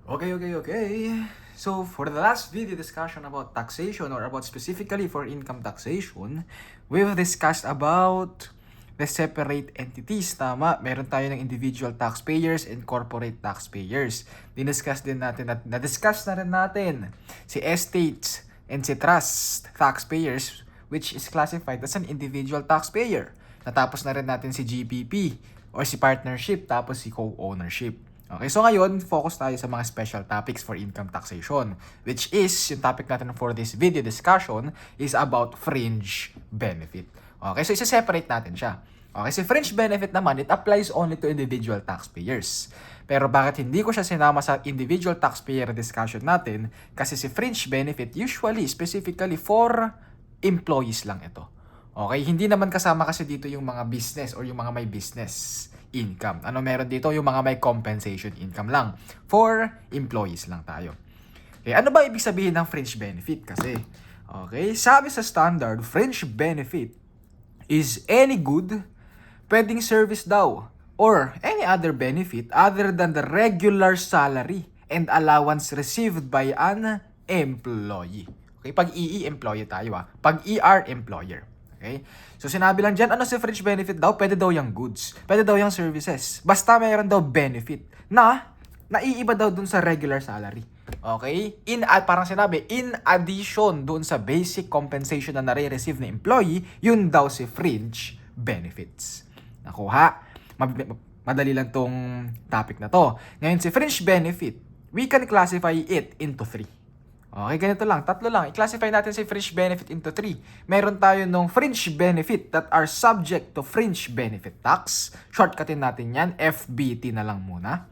Okay. So, for the last video discussion about taxation or about specifically for income taxation, we've discussed about the separate entities. Tama, meron tayo ng individual taxpayers and corporate taxpayers. Diniscuss din natin, na-discuss na rin natin si estates and si trust taxpayers, which is classified as an individual taxpayer. Natapos na rin natin si GPP or si partnership, tapos si co-ownership. Okay, so ngayon, focus tayo sa mga special topics for income taxation, which is, yung topic natin for this video discussion is about fringe benefit. Okay, so isa-separate natin siya. Okay, si fringe benefit naman, it applies only to individual taxpayers. Pero bakit hindi ko siya sinama sa individual taxpayer discussion natin? Kasi si fringe benefit usually, specifically for employees lang ito. Okay, hindi naman kasama kasi dito yung mga business or yung mga may business income. Ano meron dito? Yung mga may compensation income lang. For employees lang tayo. Okay, ano ba ibig sabihin ng fringe benefit? Kasi, okay, sabi sa standard, fringe benefit is any good, pwedeng service daw, or any other benefit other than the regular salary and allowance received by an employee. Okay, pag EE, employee tayo Pag ER, employer. Okay? So, sinabi lang dyan, ano si fringe benefit daw? Pwede daw yung goods. Pwede daw yung services. Basta mayroon daw benefit na naiiba daw dun sa regular salary. Okay? Parang sinabi, in addition dun sa basic compensation na nare-receive ng employee, yun daw si fringe benefits. Nakuha? Madali lang tong topic na to. Ngayon, si fringe benefit, we can classify it into three. Okay, ganito lang. Tatlo lang. I-classify natin si fringe benefit into 3. Meron tayo ng fringe benefit that are subject to fringe benefit tax. Shortcutin natin yan. FBT na lang muna.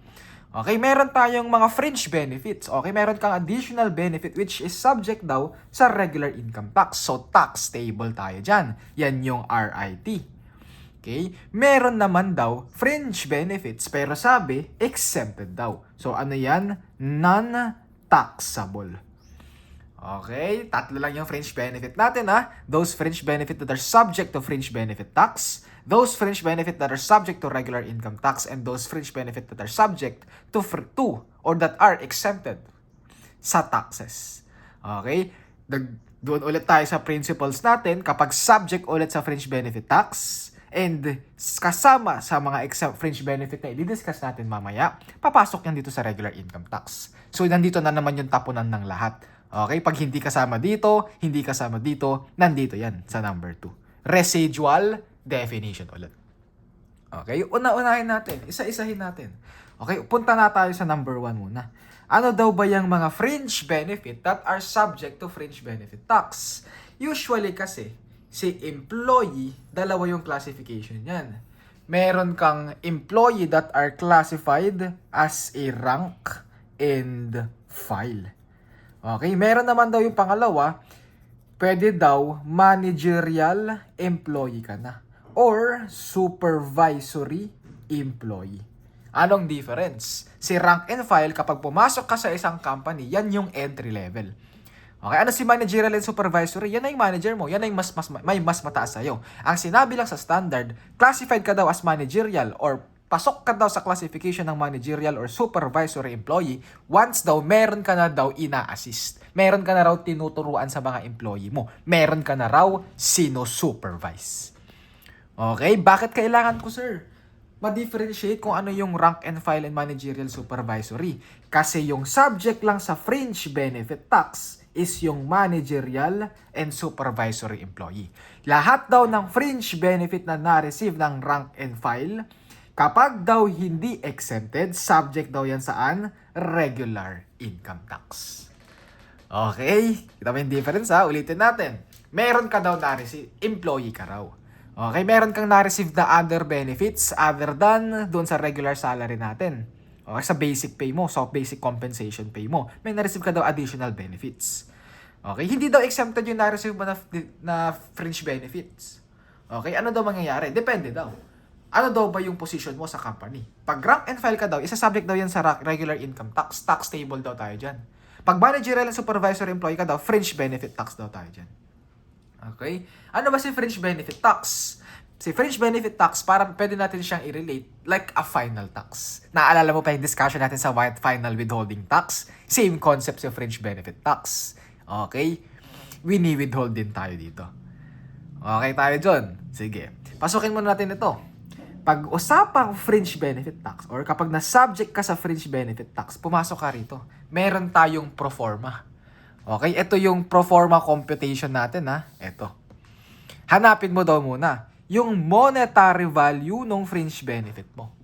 Okay, meron tayong mga fringe benefits. Okay, meron kang additional benefit which is subject daw sa regular income tax. So, tax stable tayo dyan. Yan yung RIT. Okay, meron naman daw fringe benefits pero sabi, exempted daw. So, ano yan? Non-taxable. Okay, tatlo lang yung fringe benefit natin Those fringe benefit that are subject to fringe benefit tax, those fringe benefit that are subject to regular income tax, and those fringe benefit that are subject to or that are exempted sa taxes. Okay, doon ulit tayo sa principles natin kapag subject ulit sa fringe benefit tax and kasama sa mga exempt fringe benefit na i-discuss natin mamaya, papasok yan dito sa regular income tax. So, nandito na naman yung tapunan ng lahat. Okay, pag hindi kasama dito, nandito yan sa number 2. Residual definition ulit. Okay, unahin natin, isa-isahin natin. Okay, punta na tayo sa number 1 muna. Ano daw ba yung mga fringe benefit that are subject to fringe benefit tax? Usually kasi, si employee, dalawa yung classification niyan. Meron kang employee that are classified as a rank and file. Okay, meron naman daw yung pangalawa, pwede daw managerial employee ka na or supervisory employee. Anong difference? Si rank and file, kapag pumasok ka sa isang company, yan yung entry level. Okay, ano si managerial and supervisory? Yan ay manager mo. Yan ay may mas mataas sa'yo. Ang sinabi lang sa standard, classified ka daw as managerial or pasok ka daw sa classification ng managerial or supervisory employee once daw meron ka na daw ina-assist. Meron ka na raw tinuturuan sa mga employee mo. Meron ka na raw sino-supervise. Okay, bakit kailangan ko, sir? Ma-differentiate kung ano yung rank and file and managerial supervisory. Kasi yung subject lang sa fringe benefit tax is yung managerial and supervisory employee. Lahat daw ng fringe benefit na na-receive ng rank and file, kapag daw hindi exempted, subject daw yan saan? Regular income tax. Okay, kita mo yung difference ulitin natin. Meron ka daw na-receive, employee ka raw. Okay, meron kang na-receive na other benefits other than doon sa regular salary natin. Okay, sa basic pay mo, sa basic compensation pay mo, may na-receive ka daw additional benefits. Okay, hindi daw exempted yung na-receive mo na fringe benefits. Okay, ano daw mangyayari? Depende daw. Ano daw ba yung position mo sa company? Pag rank and file ka daw, isa-subject daw yan sa regular income tax. Tax table daw tayo dyan. Pag managerial and supervisory employee ka daw, fringe benefit tax daw tayo dyan. Okay? Ano ba si fringe benefit tax? Si fringe benefit tax, parang pwede natin siyang i-relate like a final tax. Naalala mo pa yung discussion natin sa final withholding tax? Same concept sa fringe benefit tax. Okay? Withhold din tayo dito. Okay tayo dyan? Sige. Pasukin muna natin ito. Pag usapang fringe benefit tax or kapag na-subject ka sa fringe benefit tax, pumasok ka rito. Meron tayong pro forma. Okay? Ito yung pro forma computation natin, ha? Ito. Hanapin mo daw muna yung monetary value ng fringe benefit mo.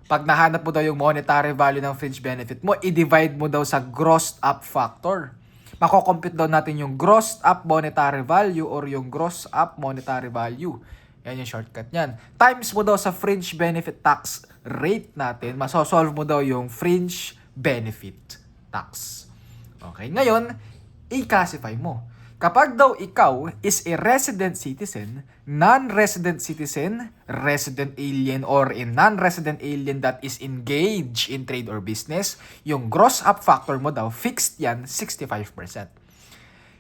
Pag nahanap mo daw yung monetary value ng fringe benefit mo, i-divide mo daw sa grossed up factor. Mako-compute daw natin yung grossed up monetary value or yung gross up monetary value. Yan yung shortcut niyan. Times mo daw sa fringe benefit tax rate natin, masosolve mo daw yung fringe benefit tax. Okay, ngayon, i-classify mo. Kapag daw ikaw is a resident citizen, non-resident citizen, resident alien, or a non-resident alien that is engaged in trade or business, yung gross up factor mo daw, fixed yan, 65%.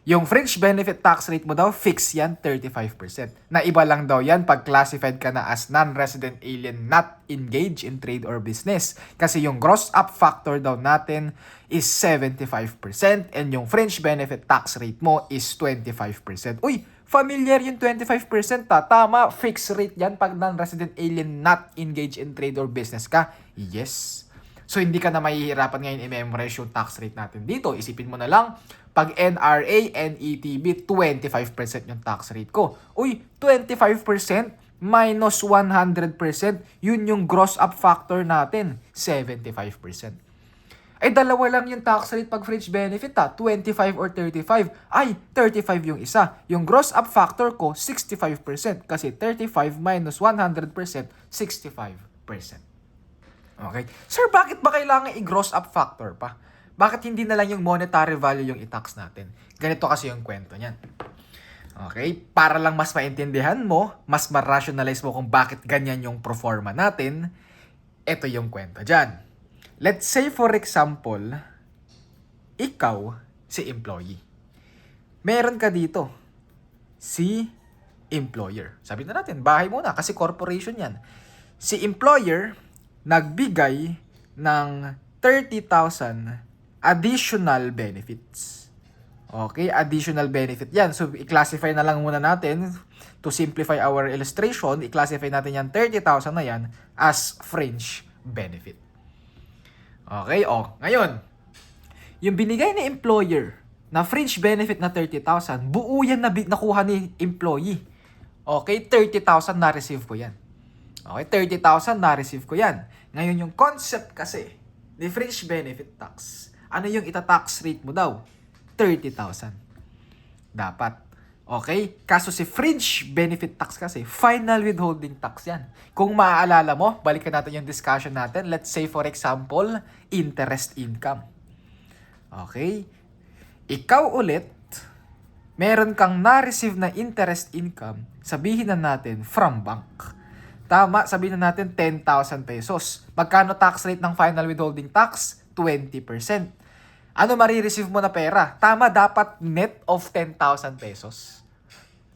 Yung fringe benefit tax rate mo daw, fixed yan, 35%. Na iba lang daw yan pag classified ka na as non-resident alien not engaged in trade or business. Kasi yung gross up factor daw natin is 75% and yung fringe benefit tax rate mo is 25%. Uy, familiar yung 25% ta. Tama, fixed rate yan pag non-resident alien not engaged in trade or business ka. Yes. So hindi ka na mahihirapan ngayon i-memorize yung tax rate natin dito. Isipin mo na lang, pag NRA, NETB, 25% yung tax rate ko. Uy, 25% minus 100%, yun yung gross up factor natin, 75%. Ay, dalawa lang yung tax rate pag fringe benefit 25 or 35. Ay, 35 yung isa. Yung gross up factor ko, 65%. Kasi 35 minus 100%, 65%. Okay? Sir, bakit ba kailangan i-gross up factor pa? Bakit hindi na lang yung monetary value yung i-tax natin? Ganito kasi yung kwento niyan. Okay? Para lang mas maintindihan mo, mas ma-rationalize mo kung bakit ganyan yung proforma natin, ito yung kwento dyan. Let's say for example, ikaw si employee. Meron ka dito, si employer. Sabi na natin, bahay muna kasi corporation yan. Si employer, nagbigay ng 30,000 additional benefits. Okay, additional benefit yan. So, i-classify na lang muna natin to simplify our illustration. I-classify natin yan 30,000 na yan as fringe benefit. Okay, ngayon, yung binigay ni employer na fringe benefit na 30,000, buo yan na nakuha ni employee. Okay, 30,000 na-receive ko yan. Okay, 30,000 na-receive ko yan. Ngayon, yung concept kasi ni fringe benefit tax, ano yung ita-tax rate mo daw? 30,000. Dapat. Okay? Kaso si fringe benefit tax kasi, final withholding tax yan. Kung maaalala mo, balikan natin yung discussion natin. Let's say for example, interest income. Okay? Ikaw ulit, meron kang na-receive na interest income, sabihin na natin from bank. Tama, sabihin na natin 10,000 pesos. Magkano tax rate ng final withholding tax? 20%. Ano marireceive mo na pera? Tama, dapat net of 10,000 pesos.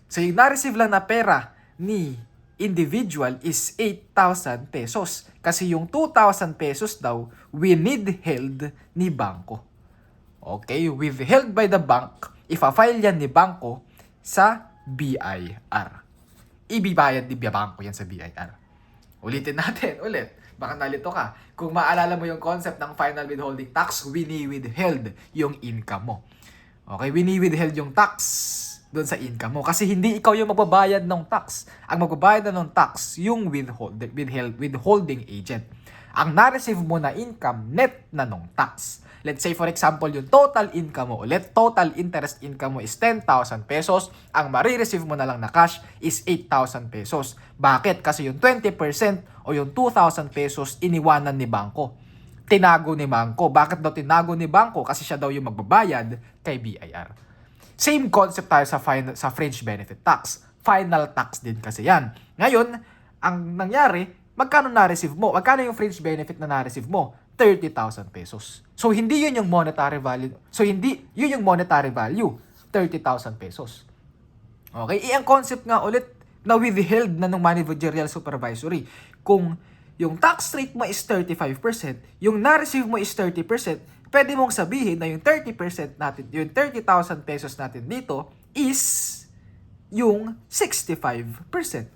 So, yung na-receive lang na pera ni individual is 8,000 pesos. Kasi yung 2,000 pesos daw, withheld ni bangko. Okay, withheld by the bank, ifa-file yan ni bangko sa BIR. Ibibayad ni bangko yan sa BIR. Ulitin natin, ulit. Baka nalito ka. Kung maalala mo yung concept ng final withholding tax, wini-withheld yung income mo. Okay, wini-withheld yung tax doon sa income mo. Kasi hindi ikaw yung magbabayad ng tax. Ang magbabayad na ng tax, yung withholding agent. Ang na-receive mo na income, net na nung tax. Let's say for example, yung total income mo ulit, total interest income mo is 10,000 pesos. Ang marireceive mo na lang na cash is 8,000 pesos. Bakit? Kasi yung 20% o yung 2,000 pesos iniwanan ni bangko. Tinago ni bangko. Bakit daw tinago ni bangko? Kasi siya daw yung magbabayad kay BIR. Same concept tayo sa fringe benefit tax. Final tax din kasi yan. Ngayon, ang nangyari, magkano na-receive mo? Magkano yung fringe benefit na na-receive mo? 30,000 pesos. So, hindi yun yung monetary value. So, hindi yun yung monetary value. 30,000 pesos. Okay? Ang concept nga ulit, na withheld na ng managerial supervisory. Kung yung tax rate mo is 35%, yung na-receive mo is 30%, pwede mong sabihin na yung 30% natin, yung 30,000 pesos natin dito is yung 65%.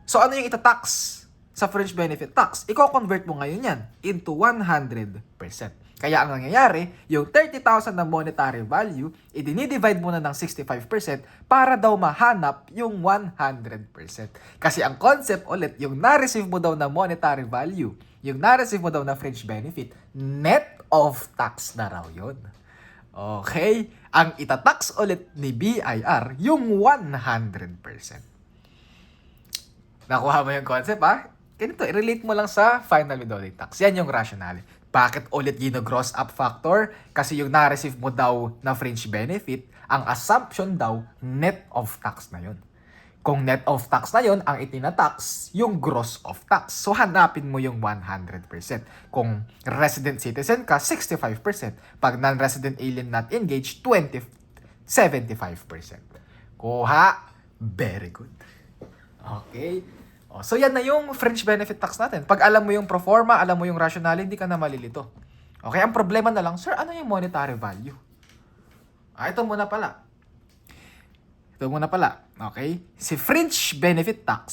So ano yung itatax sa fringe benefit tax? Iko-convert mo ngayon yan into 100%. Kaya ang nangyayari, yung 30,000 na monetary value, i-divide mo na ng 65% para daw mahanap yung 100%. Kasi ang concept ulit, yung na-receive mo daw na monetary value, yung na-receive mo daw na fringe benefit, net of tax na raw yun. Okay? Ang itatax ulit ni BIR, yung 100%. Nakuha mo yung concept, ha? Ganito, i-relate mo lang sa final withholding tax. Yan yung rationale. Bakit ulit gino-gross up factor? Kasi yung na-receive mo daw na fringe benefit, ang assumption daw, net of tax na yun. Kung net of tax na yun, ang itinatax, yung gross of tax. So, hanapin mo yung 100%. Kung resident citizen ka, 65%. Pag non-resident alien not engaged, 75%. Kuha. Very good. Okay. So, yan na yung fringe benefit tax natin. Pag alam mo yung proforma, alam mo yung rationale, hindi ka na malilito. Okay, ang problema na lang, sir, ano yung monetary value? Ito muna pala. Okay? Si fringe benefit tax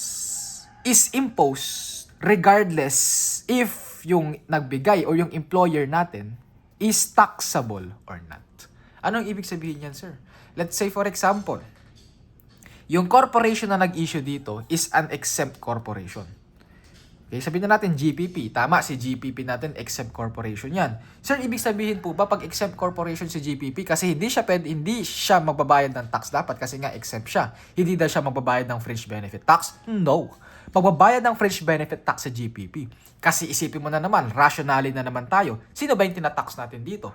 is imposed regardless if yung nagbigay o yung employer natin is taxable or not. Anong ibig sabihin yan, sir? Let's say, for example, yung corporation na nag-issue dito is an exempt corporation. Okay, sabihin na natin GPP. Tama, si GPP natin, exempt corporation yan. Sir, ibig sabihin po ba pag exempt corporation si GPP, kasi hindi siya magbabayad ng tax dapat kasi nga exempt siya. Hindi daw siya magbabayad ng fringe benefit tax? No. Magbabayad ng fringe benefit tax sa GPP. Kasi isipin mo na naman, rationally na naman tayo. Sino ba yung tinatax natin dito?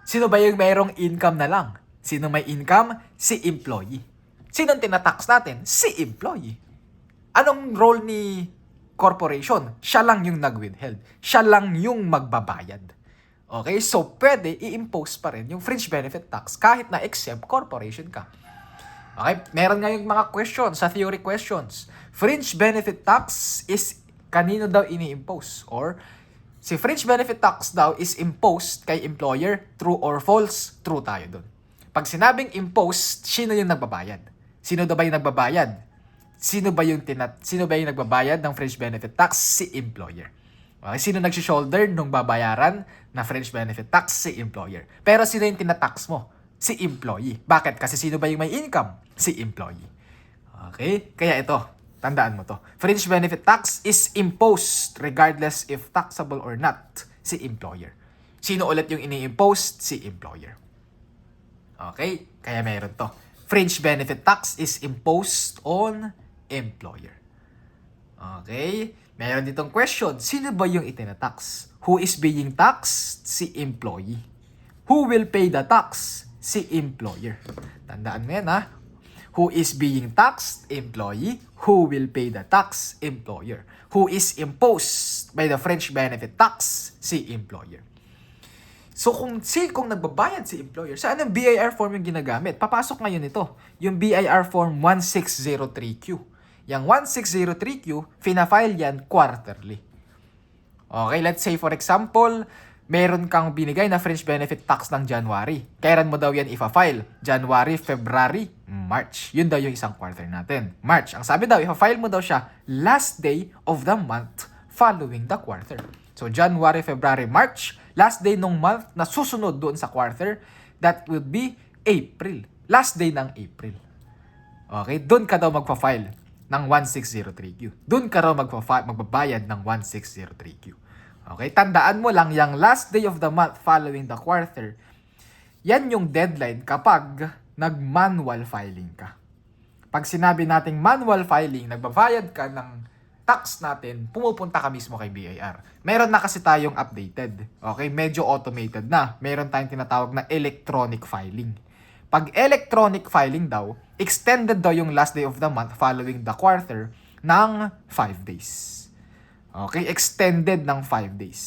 Sino ba yung mayroong income na lang? Sino may income? Si employee. Sino tinatax natin? Si employee. Anong role ni corporation? Siya lang yung nag-withheld. Siya lang yung magbabayad. Okay? So, pwede i-impose pa rin yung fringe benefit tax kahit na exempt corporation ka. Okay? Meron nga yung mga questions, sa theory questions. Fringe benefit tax is kanino daw ini-impose? Or, si fringe benefit tax daw is imposed kay employer, true or false? True tayo dun. Pag sinabing imposed, sino yung nagbabayad? Sino daw ba yung nagbabayad? Sino ba yung nagbabayad ng fringe benefit tax? Si employer. Okay, sino nag-shoulder nung babayaran na fringe benefit tax? Si employer. Pero sino yung tinatax mo? Si employee. Bakit? Kasi sino ba yung may income? Si employee. Okay? Kaya ito, tandaan mo to. Fringe benefit tax is imposed regardless if taxable or not. Si employer. Sino ulit yung ini-impose? Si employer. Okay? Kaya meron to. Fringe benefit tax is imposed on employer. Okay? Meron ditong question. Sino ba yung itinatax? Who is being taxed? Si employee. Who will pay the tax? Si employer. Tandaan mo yan, ha? Who is being taxed? Employee. Who will pay the tax? Employer. Who is imposed by the fringe benefit tax? Si employer. So kung nagbabayad si employer, saan ang BIR form yung ginagamit? Papasok ngayon ito, yung BIR form 1603Q. Yung 1603Q, fina-file yan quarterly. Okay, let's say for example, meron kang binigay na fringe benefit tax ng January. Kailan mo daw yan ifa-file? January, February, March. Yun daw yung isang quarter natin. March. Ang sabi daw, ifa-file mo daw siya last day of the month following the quarter. So January, February, March, last day ng month na susunod doon sa quarter, that would be April. Last day ng April. Okay? Doon ka daw magpa-file ng 1603Q. Doon ka raw magbabayad ng 1603Q. Okay? Tandaan mo lang, yung last day of the month following the quarter, yan yung deadline kapag nag-manual filing ka. Pag sinabi nating manual filing, nagbabayad ka ng tax natin, pumupunta ka mismo kay BIR. Meron na kasi tayong updated. Okay? Medyo automated na. Meron tayong tinatawag na electronic filing. Pag electronic filing daw, extended daw yung last day of the month following the quarter ng 5 days. Okay? Extended ng 5 days.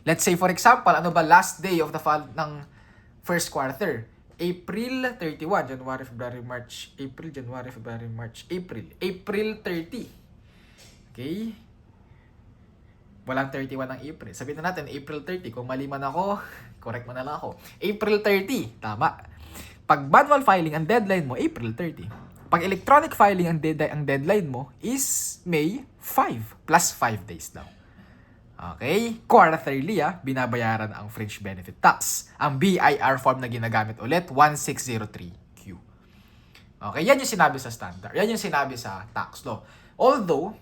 Let's say for example, ano ba last day of the ng first quarter? April 31, January, February, March, April, January, February, March, April 30. Okay? Walang 31 ng April. Sabihin na natin, April 30. Kung mali man ako, correct mo na lang ako. April 30. Tama. Pag manual filing, ang deadline mo, April 30. Pag electronic filing, ang deadline mo is May 5. Plus 5 days daw. Okay? Quarterly, binabayaran ang fringe benefit tax. Ang BIR form na ginagamit ulit, 1603Q. Okay? Yan yung sinabi sa standard. Yan yung sinabi sa tax law. Although,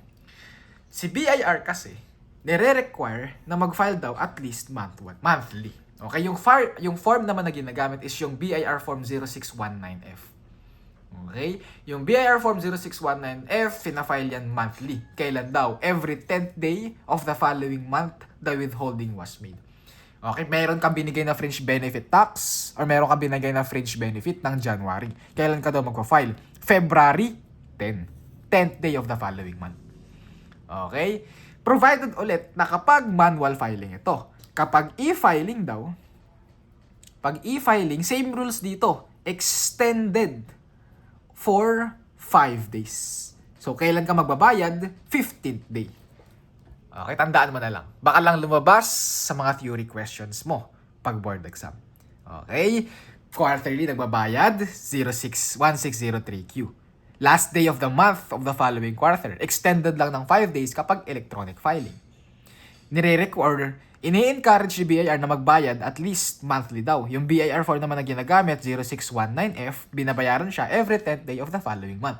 si BIR kasi, nire-require na mag-file daw at least monthly. Okay? Yung form naman na ginagamit is yung BIR form 0619F. Okay? Yung BIR form 0619F, fina-file yan monthly. Kailan daw? Every 10th day of the following month, the withholding was made. Okay? Meron kang binigay na fringe benefit tax or meron kang binigay na fringe benefit ng January. Kailan ka daw magpa-file? February 10. 10th day of the following month. Okay? Provided ulit na kapag manual filing ito. Kapag e-filing daw, pag e-filing, same rules dito. Extended for 5 days. So, kailan ka magbabayad? 15th day. Okay, tandaan mo na lang. Baka lang lumabas sa mga theory questions mo pag board exam. Okay? Quarterly nagbabayad, 1603Q. Last day of the month of the following quarter. Extended lang ng 5 days kapag electronic filing. Nire-require, ini-encourage ni BIR na magbayad at least monthly daw. Yung BIR form naman na ginagamit, 0619F, binabayaran siya every 10th day of the following month.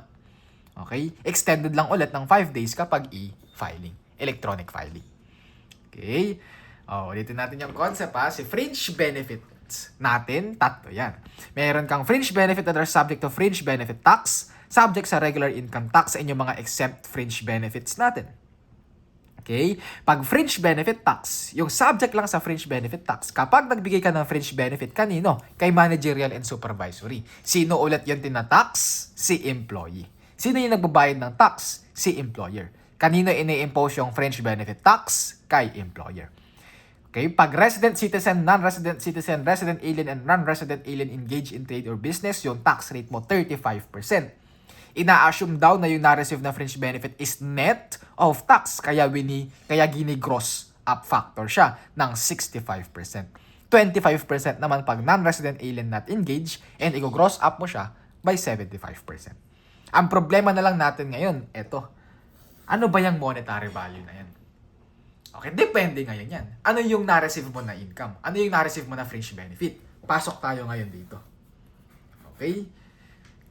Okay? Extended lang ulit ng 5 days kapag e-filing. Electronic filing. Okay? Ulitin natin yung concept Si fringe benefits natin, tatlo yan. Meron kang fringe benefit that are subject to fringe benefit tax, subject sa regular income tax sa inyong mga exempt fringe benefits natin. Okay? Pag fringe benefit tax, yung subject lang sa fringe benefit tax, kapag nagbigay ka ng fringe benefit, kanino? Kay managerial and supervisory. Sino ulit yung tinatax? Si employee. Sino yung nagbabayad ng tax? Si employer. Kanino ini-impose yung fringe benefit tax? Kay employer. Okay? Pag resident citizen, non-resident citizen, resident alien, and non-resident alien engaged in trade or business, yung tax rate mo 35%. Ina-assume daw na yung na-receive na fringe benefit is net of tax. Kaya gini-gross up factor siya ng 65%. 25% naman pag non-resident alien not engaged and i-gross up mo siya by 75%. Ang problema na lang natin ngayon, eto. Ano ba yung monetary value na yan? Okay, depende ngayon yan. Ano yung na-receive mo na income? Ano yung na-receive mo na fringe benefit? Pasok tayo ngayon dito. Okay?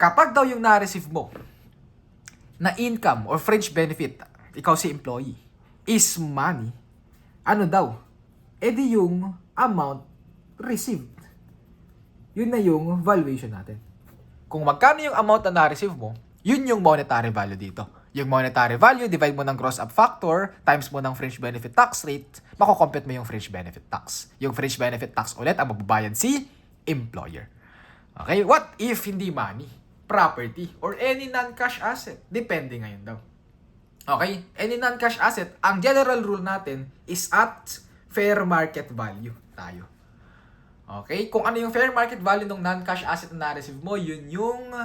Kapag daw yung na-receive mo na income or fringe benefit, ikaw si employee, is money, ano daw? Di yung amount received. Yun na yung valuation natin. Kung magkano yung amount na na-receive mo, yun yung monetary value dito. Yung monetary value, divide mo ng gross up factor, times mo ng fringe benefit tax rate, makukompute mo yung fringe benefit tax. Yung fringe benefit tax ulit, ang magbabayad si employer. Okay, what if hindi money? Property, or any non-cash asset. Depende ngayon daw. Okay? Any non-cash asset, ang general rule natin is at fair market value tayo. Okay? Kung ano yung fair market value ng non-cash asset na na-receive mo, yun yung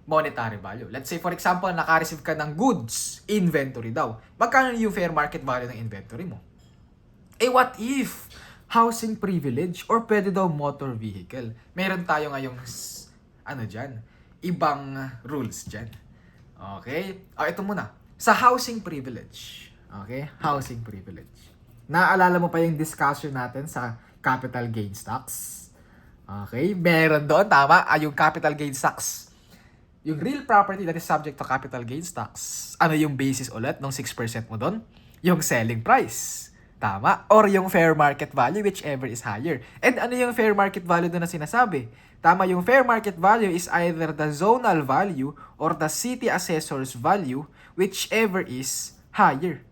monetary value. Let's say, for example, naka-receive ka ng goods, inventory daw. Magkano yung fair market value ng inventory mo? What if housing privilege or pwede daw motor vehicle? Meron tayo ngayong, ibang rules dyan. Okay? Ito muna. Sa housing privilege. Okay? Housing privilege. Naaalala mo pa yung discussion natin sa capital gains tax? Okay? Meron doon, tama? Yung capital gains tax. Yung real property that is subject to capital gains tax, ano yung basis ulit ng 6% mo doon? Yung selling price. Tama? Or yung fair market value, whichever is higher. And ano yung fair market value doon na sinasabi? Tama, yung fair market value is either the zonal value or the city assessor's value, whichever is higher.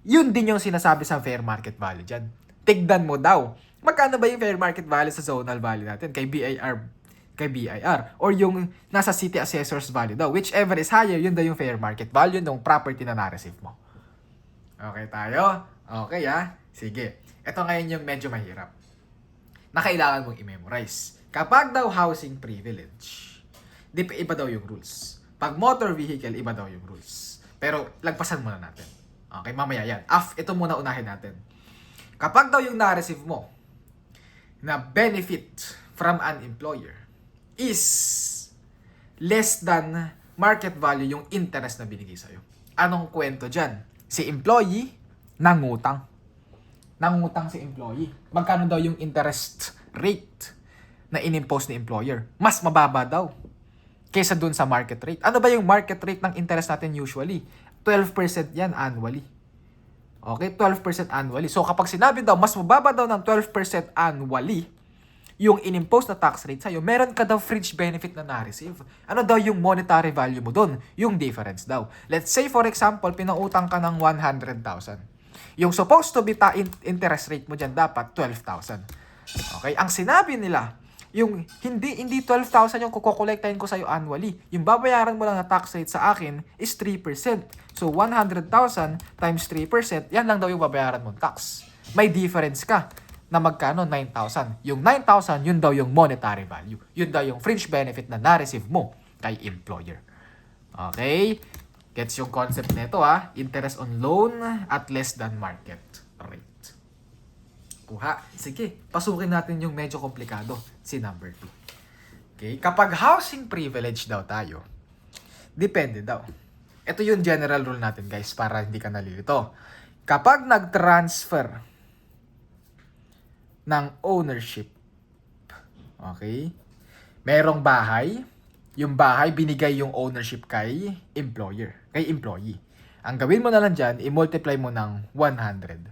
Yun din yung sinasabi sa fair market value dyan. Tignan mo daw, magkano ba yung fair market value sa zonal value natin kay BIR or yung nasa city assessor's value daw, whichever is higher, yun daw yung fair market value ng property na na-receive mo. Okay tayo? Okay Sige. Ito ngayon yung medyo mahirap na kailangan mong i-memorize. Kapag daw housing privilege, iba daw yung rules. Pag motor vehicle, iba daw yung rules. Pero lagpasan muna natin. Okay, mamaya yan. Ito muna unahin natin. Kapag daw yung na-receive mo na benefit from an employer is less than market value yung interest na binigay sa'yo. Anong kwento dyan? Si employee, nangutang. Nangutang si employee. Magkano daw yung interest rate na inimpose ni employer? Mas mababa daw kaysa dun sa market rate. Ano ba yung market rate ng interest natin usually? 12% yan annually. Okay, 12% annually. So kapag sinabi daw, mas mababa daw ng 12% annually, yung inimpose na tax rate sa'yo, meron ka daw fringe benefit na na-receive. Ano daw yung monetary value mo doon? Yung difference daw. Let's say, for example, pinautang ka ng 100,000. Yung supposed to be interest rate mo dyan dapat 12,000. Okay? Ang sinabi nila, yung hindi 12,000 yung kukolektahin ko sa'yo annually. Yung babayaran mo lang na tax rate sa akin is 3%. So, 100,000 times 3%, yan lang daw yung babayaran mong tax. May difference ka na magkano? 9,000. Yung 9,000, yun daw yung monetary value. Yun daw yung fringe benefit na na-receive mo kay employer. Okay? Gets yung concept nito ha? Interest on loan at less than market rate. Kuha. Sige, pasukin natin yung medyo komplikado. Si number 2. Okay? Kapag housing privilege daw tayo, depende daw. Ito yung general rule natin guys para hindi ka nalilito. Kapag nag-transfer ng ownership, okay? Merong bahay, yung bahay binigay yung ownership kay employer, kay employee. Ang gawin mo na lang dyan, i-multiply mo ng 100%.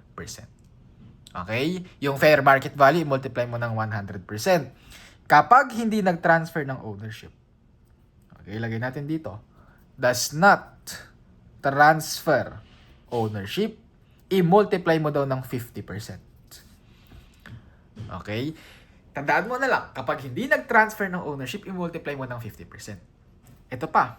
Okay? Yung fair market value, i-multiply mo ng 100%. Kapag hindi nag-transfer ng ownership, okay, lagay natin dito, does not transfer ownership, i-multiply mo daw ng 50%. Okay? Tandaan mo na lang, kapag hindi nag-transfer ng ownership, i-multiply mo ng 50%. Ito pa,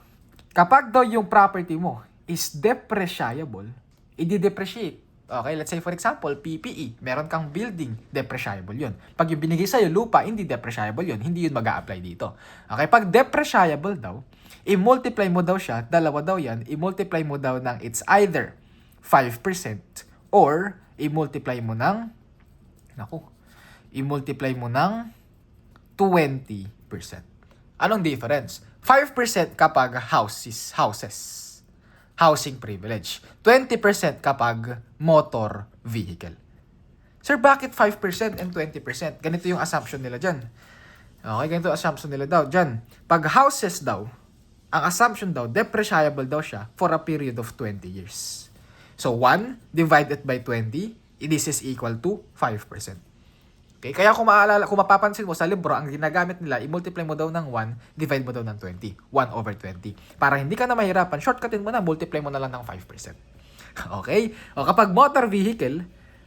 kapag daw yung property mo is depreciable, i-depreciate. Okay, let's say for example, PPE, meron kang building, depreciable yun. Pag yung binigay sa'yo lupa, hindi depreciable yun, hindi yun mag-a-apply dito. Okay, pag depreciable daw, i-multiply mo daw siya, dalawa daw yan, i-multiply mo daw ng it's either 5% or i-multiply mo ng, i-multiply mo ng 20%. Anong difference? 5% kapag houses. Housing privilege. 20% kapag motor vehicle. Sir, bakit 5% and 20%? Ganito yung assumption nila dyan. Okay, ganito yung assumption nila daw dyan. Pag houses daw, ang assumption daw, depreciable daw siya for a period of 20 years. So, 1 divided by 20, this is equal to 5%. Okay, kaya kung mapapansin mo sa libro, ang ginagamit nila, i-multiply mo daw ng 1, divide mo daw ng 20. 1/20. Para hindi ka na mahirapan, shortcutin mo na, multiply mo na lang ng 5%. Okay? O kapag motor vehicle,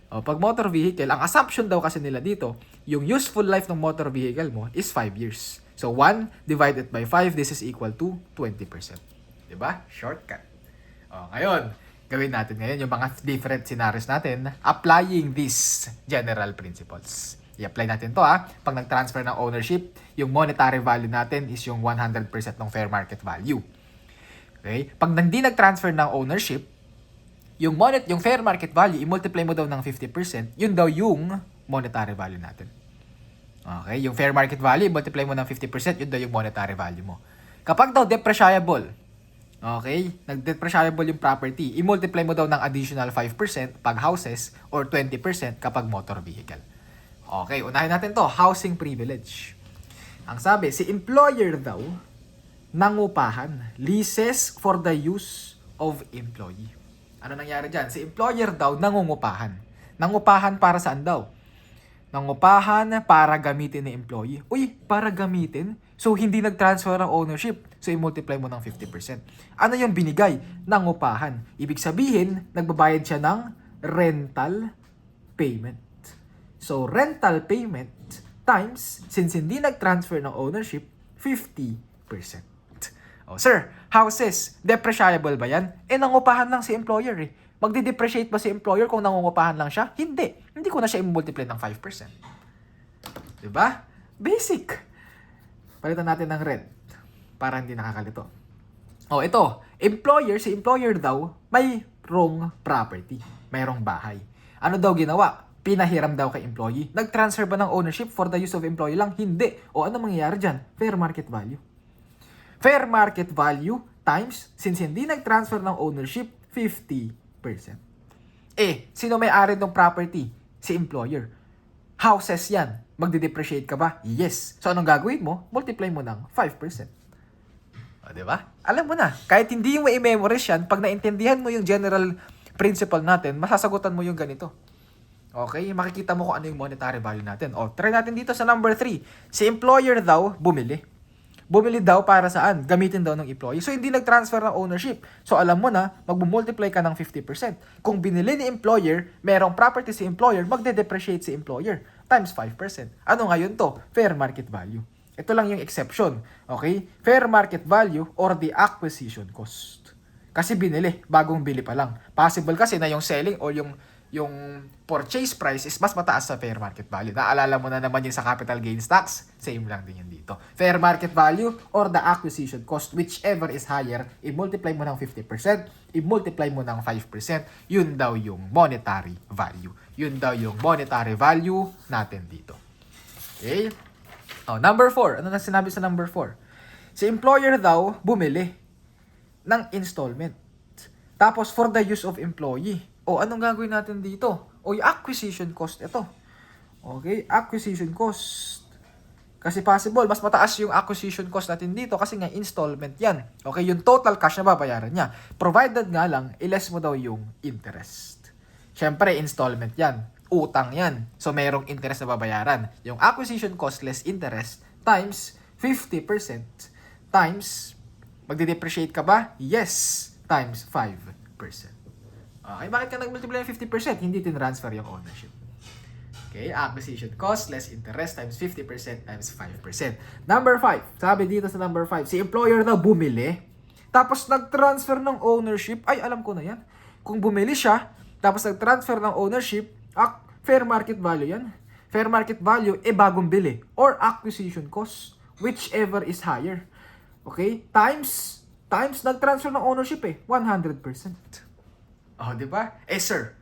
ang assumption daw kasi nila dito, yung useful life ng motor vehicle mo is 5 years. So 1 divided by 5, this is equal to 20%. Diba? Shortcut. O, ngayon, gawin natin ngayon yung mga different scenarios natin applying these general principles. I-apply natin to ha. Pag nag-transfer ng ownership, yung monetary value natin is yung 100% ng fair market value. Okay? Pag hindi nag-transfer ng ownership, yung fair market value, i-multiply mo daw ng 50%, yun daw yung monetary value natin. Okay? Yung fair market value, i-multiply mo ng 50%, yun daw yung monetary value mo. Kapag daw depreciable, okay, nag-depreciable yung property, i-multiply mo daw ng additional 5% pag houses or 20% kapag motor vehicle. Okay, unahin natin to, housing privilege. Ang sabi, si employer daw, nangupahan, leases for the use of employee. Ano nangyari dyan? Si employer daw, nangungupahan. Nangupahan para saan daw? Nangupahan para gamitin ni employee. Uy, para gamitin? So, hindi nag-transfer ang ownership. So, i-multiply mo ng 50%. Ano yung binigay? Nangupahan. Ibig sabihin, nagbabayad siya ng rental payment. So, rental payment times, since hindi nag-transfer ng ownership, 50%. Oh, sir, houses, depreciable ba yan? Nangupahan lang si employer eh. Magdi-depreciate ba si employer kung nangungupahan lang siya? Hindi. Hindi ko na siya i-multiply ng 5%. Diba? Basic. Palitan natin ng red para hindi nakakalito. Ito. Si employer daw, may wrong property. Mayroong bahay. Ano daw ginawa? Pinahiram daw kay employee. Nag-transfer ba ng ownership for the use of employee lang? Hindi. Ano mangyayari dyan? Fair market value. Fair market value times, since hindi nag-transfer ng ownership, 50%. Sino may-ari ng property? Si employer. Houses yan. Magde-depreciate ka ba? Yes. So, anong gagawin mo? Multiply mo ng 5%. Diba? Alam mo na. Kahit hindi mo i-memorize yan, pag naintindihan mo yung general principle natin, masasagutan mo yung ganito. Okay? Makikita mo kung ano yung monetary value natin. Try natin dito sa number 3. Si employer daw, bumili. Bumili daw para saan? Gamitin daw ng employee. So, hindi nag-transfer ng ownership. So, alam mo na, mag-multiply ka ng 50%. Kung binili ni employer, merong property si employer, magde-depreciate si employer times 5%. Ano ngayon to? Fair market value. Ito lang yung exception. Okay? Fair market value or the acquisition cost. Kasi binili, bagong bili pa lang. Possible kasi na yung selling or yung purchase price is mas mataas sa fair market value. Naalala mo na naman yung sa capital gains tax, same lang din yan dito. Fair market value or the acquisition cost, whichever is higher, i-multiply mo ng 50%, i-multiply mo ng 5%, yun daw yung monetary value. Yun daw yung monetary value natin dito. Okay? Number 4. Ano na sinabi sa number 4? Si employer daw bumili ng installment. Tapos for the use of employee. Anong gagawin natin dito? Yung acquisition cost ito. Okay, acquisition cost. Kasi possible, mas mataas yung acquisition cost natin dito kasi nga installment yan. Okay, yung total cash na babayaran niya. Provided nga lang, i-less mo daw yung interest. Siyempre, installment yan. Utang yan. So, merong interest na babayaran. Yung acquisition cost less interest times 50% times, magde-depreciate ka ba? Yes, times 5%. Okay, bakit ka nag-multiply ng 50%? Hindi tinransfer yung ownership. Okay, acquisition cost less interest times 50% times 5%. Number 5, sabi dito sa number 5, si employer daw bumili, tapos nag-transfer ng ownership. Alam ko na yan. Kung bumili siya, tapos nag-transfer ng ownership, fair market value yan. Fair market value, bagong bili. Or acquisition cost, whichever is higher. Okay? Times nag-transfer ng ownership 100%. Di ba? Sir,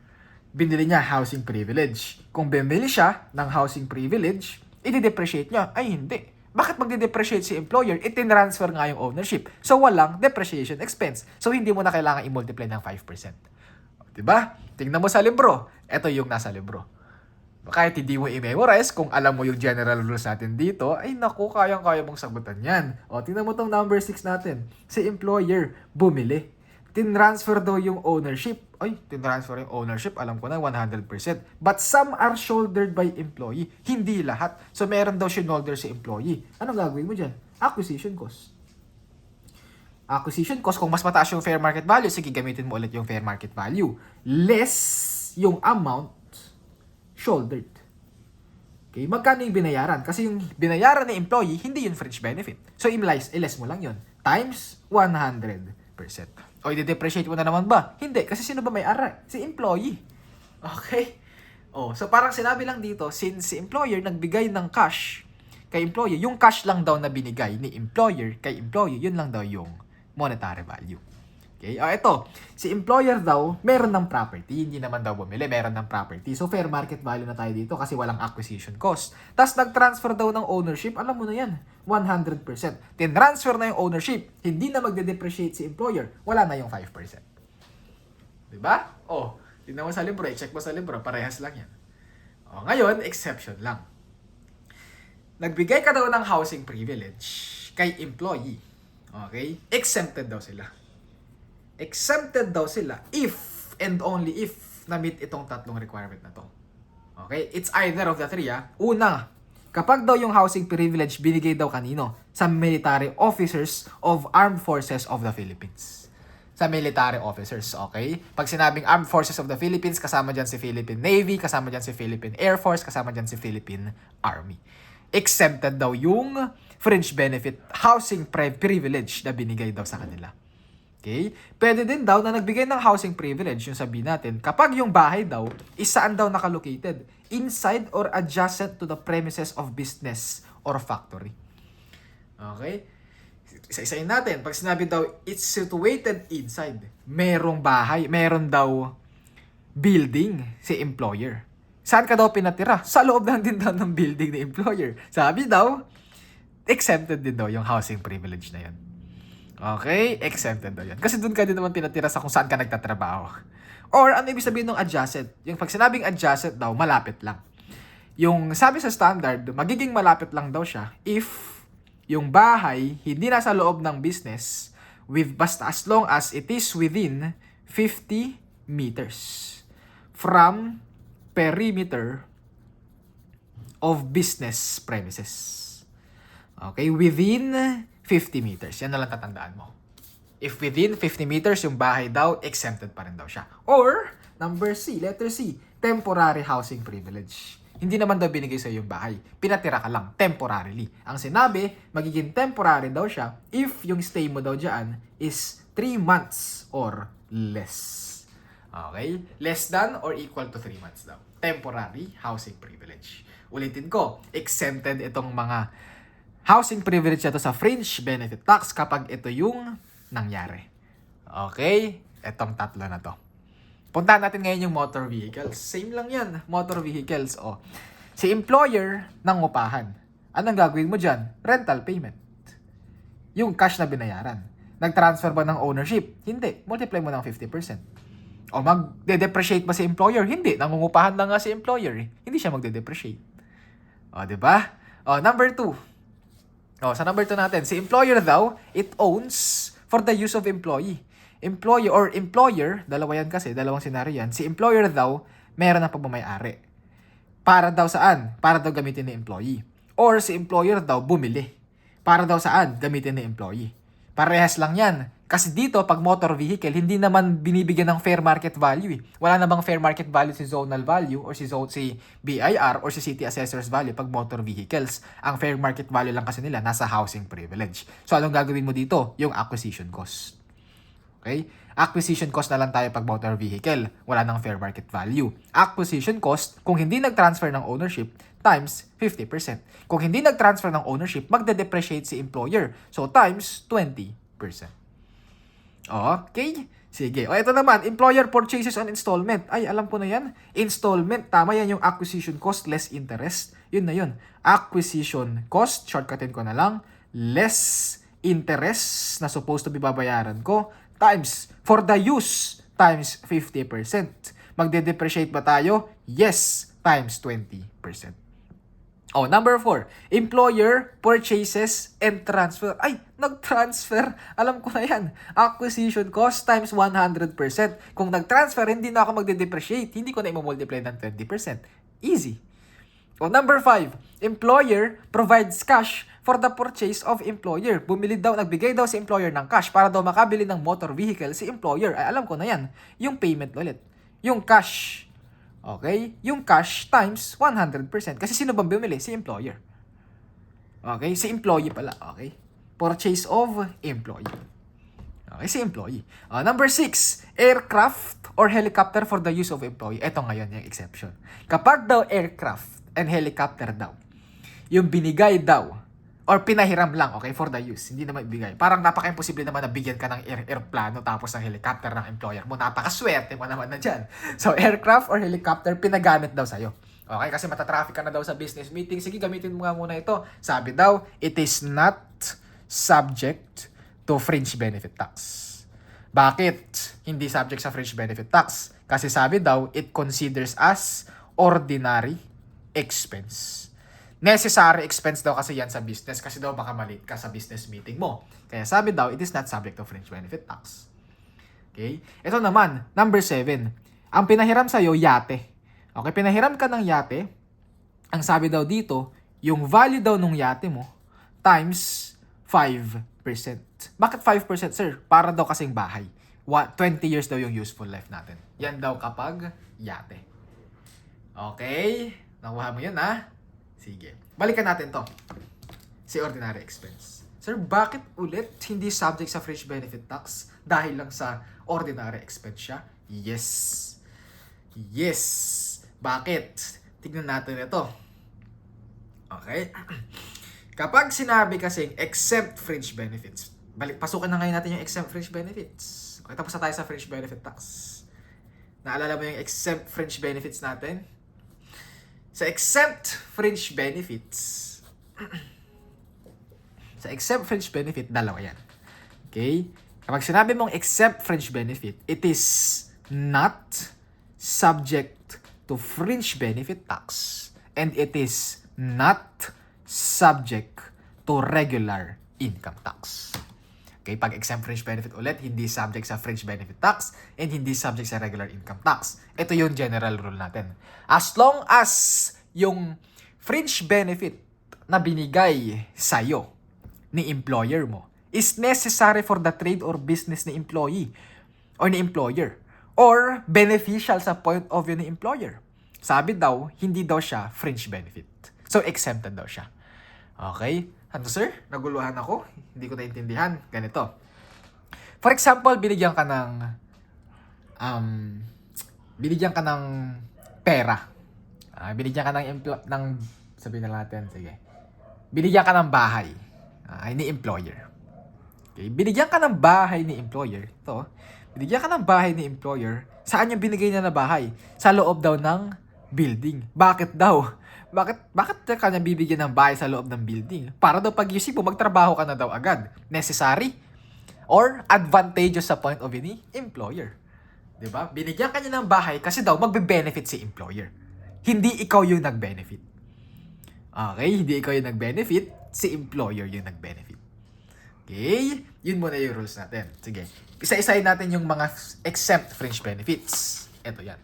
binili niya housing privilege. Kung bumili siya ng housing privilege, i-depreciate niya. Hindi. Bakit magde-depreciate si employer? Itinransfer nga yung ownership. So, walang depreciation expense. So, hindi mo na kailangan i-multiply ng 5%. Diba? Tingnan mo sa libro. Ito yung nasa libro. Kahit hindi mo i-memorize, kung alam mo yung general rules natin dito, kayang-kaya mong sagutan yan. Tingnan mo tong number 6 natin. Si employer, bumili. Tinransfer daw yung ownership. Tinransfer yung ownership, alam ko na, 100%. But some are shouldered by employee. Hindi lahat. So, meron daw shoulder si employee. Anong gagawin mo dyan? Acquisition cost. Acquisition cost, kung mas mataas yung fair market value, sige, gamitin mo ulit yung fair market value. Less yung amount shouldered. Okay, magkano yung binayaran? Kasi yung binayaran ng employee, hindi yung fringe benefit. So, i-less mo lang yun. Times 100%. I-depreciate mo na naman ba? Hindi, kasi sino ba may-ari? Si employee. Okay? So parang sinabi lang dito, since si employer nagbigay ng cash kay employee, yung cash lang daw na binigay ni employer kay employee, yun lang daw yung monetary value. Okay? Ito, si employer daw, meron ng property, hindi naman daw bumili, meron ng property. So, fair market value na tayo dito kasi walang acquisition cost. Tapos, nag-transfer daw ng ownership, alam mo na yan, 100%. Tin-transfer na yung ownership, hindi na magde-depreciate si employer, wala na yung 5%. Diba? Tingnan mo sa libro, i-check mo sa libro, parehas lang yan. Ngayon, exception lang. Nagbigay ka daw ng housing privilege kay employee. Okay? Exempted daw sila. Exempted daw sila if and only if na-meet itong tatlong requirement na to. Okay? It's either of the three, Una, kapag daw yung housing privilege binigay daw kanino? Sa military officers of Armed Forces of the Philippines. Sa military officers, okay? Pag sinabing Armed Forces of the Philippines, kasama dyan si Philippine Navy, kasama dyan si Philippine Air Force, kasama dyan si Philippine Army. Exempted daw yung fringe benefit housing privilege na binigay daw sa kanila. Okay? Pwede din daw na nagbigay ng housing privilege, yung sabihin natin, kapag yung bahay daw, is saan daw nakalocated? inside or adjacent to the premises of business or factory. Okay? Isa-isayin natin. Pag sinabi daw, it's situated inside, merong bahay, meron daw building si employer. Saan ka daw pinatira? Sa loob lang din daw ng building ni employer. Sabi daw, exempted din daw yung housing privilege na yun. Okay? Exempted daw yan. Kasi dun ka din naman pinatira sa kung saan ka nagtatrabaho. Or, ano ibig sabihin ng adjacent? Yung pag sinabing adjacent daw, malapit lang. Yung sabi sa standard, magiging malapit lang daw siya if yung bahay hindi nasa loob ng business basta as long as it is within 50 meters from perimeter of business premises. Okay, within 50 meters. Yan na lang tatandaan mo. If within 50 meters yung bahay daw, exempted pa rin daw siya. Or, number C, letter C, temporary housing privilege. Hindi naman daw binigay sa yung bahay. Pinatira ka lang, temporarily. Ang sinabi, magiging temporary daw siya if yung stay mo daw dyan is 3 months or less. Okay? Less than or equal to 3 months daw. Temporary housing privilege. Ulitin ko, exempted itong mga housing privilege na to sa fringe benefit tax kapag ito yung nangyari. Okay? Itong tatlo na to. Puntahan natin ngayon yung motor vehicles. Same lang yan, motor vehicles. O, si employer nangupahan. Anong gagawin mo dyan? Rental payment. Yung cash na binayaran. Nag-transfer ba ng ownership? Hindi. Multiply mo ng 50%. O magde-depreciate ba si employer? Hindi. Nangungupahan lang nga si employer. Hindi siya magde-depreciate. O, diba? O, number 2. O, sa number 2 natin, si employer daw, it owns for the use of employee. Employer, dalawa yan kasi, dalawang senaryo yan. Si employer daw, meron ng pagmamayari. Para daw saan? Para daw gamitin ni employee. Or si employer daw, bumili. Para daw saan? Gamitin ni employee. Parehas lang yan. Kasi dito, pag motor vehicle, hindi naman binibigyan ng fair market value. Wala namang fair market value si zonal value or si BIR or si city assessor's value pag motor vehicles. Ang fair market value lang kasi nila nasa housing privilege. So, anong gagawin mo dito? Yung acquisition cost. Okay? Acquisition cost na lang tayo pag motor vehicle. Wala nang fair market value. Acquisition cost, kung hindi nag-transfer ng ownership, times 50%. Kung hindi nag-transfer ng ownership, magde-depreciate si employer. So, times 20%. Okay? Sige. O, ito naman, employer purchases on installment. Ay, alam ko na yan. Installment, tama yan yung acquisition cost less interest. Yun na yun. Acquisition cost, shortcutin ko na lang, less interest na supposed to be babayaran ko, times, for the use, times 50%. Magde-depreciate ba tayo? Yes, times 20%. Oh, number 4, employer purchases and transfer. Ay, nag-transfer. Alam ko na yan. Acquisition cost times 100%. Kung nag-transfer, hindi na ako magde-depreciate. Hindi ko na i-multiply ng 20%. Easy. Oh, number 5, employer provides cash for the purchase of employer. Bumili daw, nagbigay daw si employer ng cash para daw makabili ng motor vehicle si employer. Ay, alam ko na yan. Yung payment ulit. Yung cash. Okay? Yung cash times 100%. Kasi sino bang bumili? Si employer. Okay? Si employee pala. Okay? Purchase of employee. Okay? Si employee. Number 6, aircraft or helicopter for the use of employee. Ito ngayon yung exception. Kapag daw aircraft and helicopter daw, yung binigay daw, or pinahiram lang, okay, for the use. Hindi naman ibigay. Parang napaka-imposible naman na bigyan ka ng airplano tapos ng helicopter ng employer mo. Napakaswerte mo naman na dyan. So, aircraft or helicopter, pinagamit daw sa'yo. Okay, kasi matatraffic ka na daw sa business meeting. Sige, gamitin mo nga muna ito. Sabi daw, it is not subject to fringe benefit tax. Bakit hindi subject sa fringe benefit tax? Kasi sabi daw, it considers as ordinary expense. Necessary expense daw kasi yan sa business kasi daw baka malate ka sa business meeting mo. Kaya sabi daw, it is not subject to fringe benefit tax. Okay? Ito naman, number 7. Ang pinahiram sa'yo, yate. Okay, pinahiram ka ng yate. Ang sabi daw dito, yung value daw ng yate mo times 5%. Bakit 5%, sir? Para daw kasing bahay. 20 years daw yung useful life natin. Yan daw kapag yate. Okay? Nakuha mo yun, ha? Sige. Balikan natin to. Si ordinary expense. Sir, bakit ulit hindi subject sa fringe benefit tax? Dahil lang sa ordinary expense siya? Yes. Yes. Bakit? Tignan natin ito. Okay? Kapag sinabi kasing exempt fringe benefits, pasukan na ngayon natin yung exempt fringe benefits. Okay, tapos na tayo sa fringe benefit tax. Naalala mo yung exempt fringe benefits natin? Sa exempt fringe benefits, sa exempt fringe benefit, dalawa yan. Okay? Kapag sinabi mong exempt fringe benefit, it is not subject to fringe benefit tax and it is not subject to regular income tax. Okay, pag exempt fringe benefit ulit, hindi subject sa fringe benefit tax and hindi subject sa regular income tax. Ito yung general rule natin. As long as yung fringe benefit na binigay sa'yo ni employer mo is necessary for the trade or business ni employee or ni employer or beneficial sa point of view ni employer. Sabi daw, hindi daw siya fringe benefit. So, exempted daw siya. Okay? Ano sir? Naguluhan ako? Hindi ko naintindihan. Ganito. For example, binigyan ka ng pera. Binigyan ka ng sabihin na natin, sige. Binigyan ka ng bahay ni employer. Okay? Binigyan ka ng bahay ni employer. Ito. Binigyan ka ng bahay ni employer. Saan yung binigay niya na bahay? Sa loob daw ng building. Bakit daw? Bakit kanya bibigyan ng bahay sa loob ng building? Para daw pag-isip mo, magtrabaho ka na daw agad. Necessary or advantageous sa point of view ni employer. Diba? Binigyan ka niya ng bahay kasi daw magbe-benefit si employer. Hindi ikaw yung nag-benefit. Okay? Hindi ikaw yung nag-benefit, si employer yung nag-benefit. Okay? Yun muna yung rules natin. Sige. Isa-isahin natin yung mga exempt fringe benefits. Ito yan.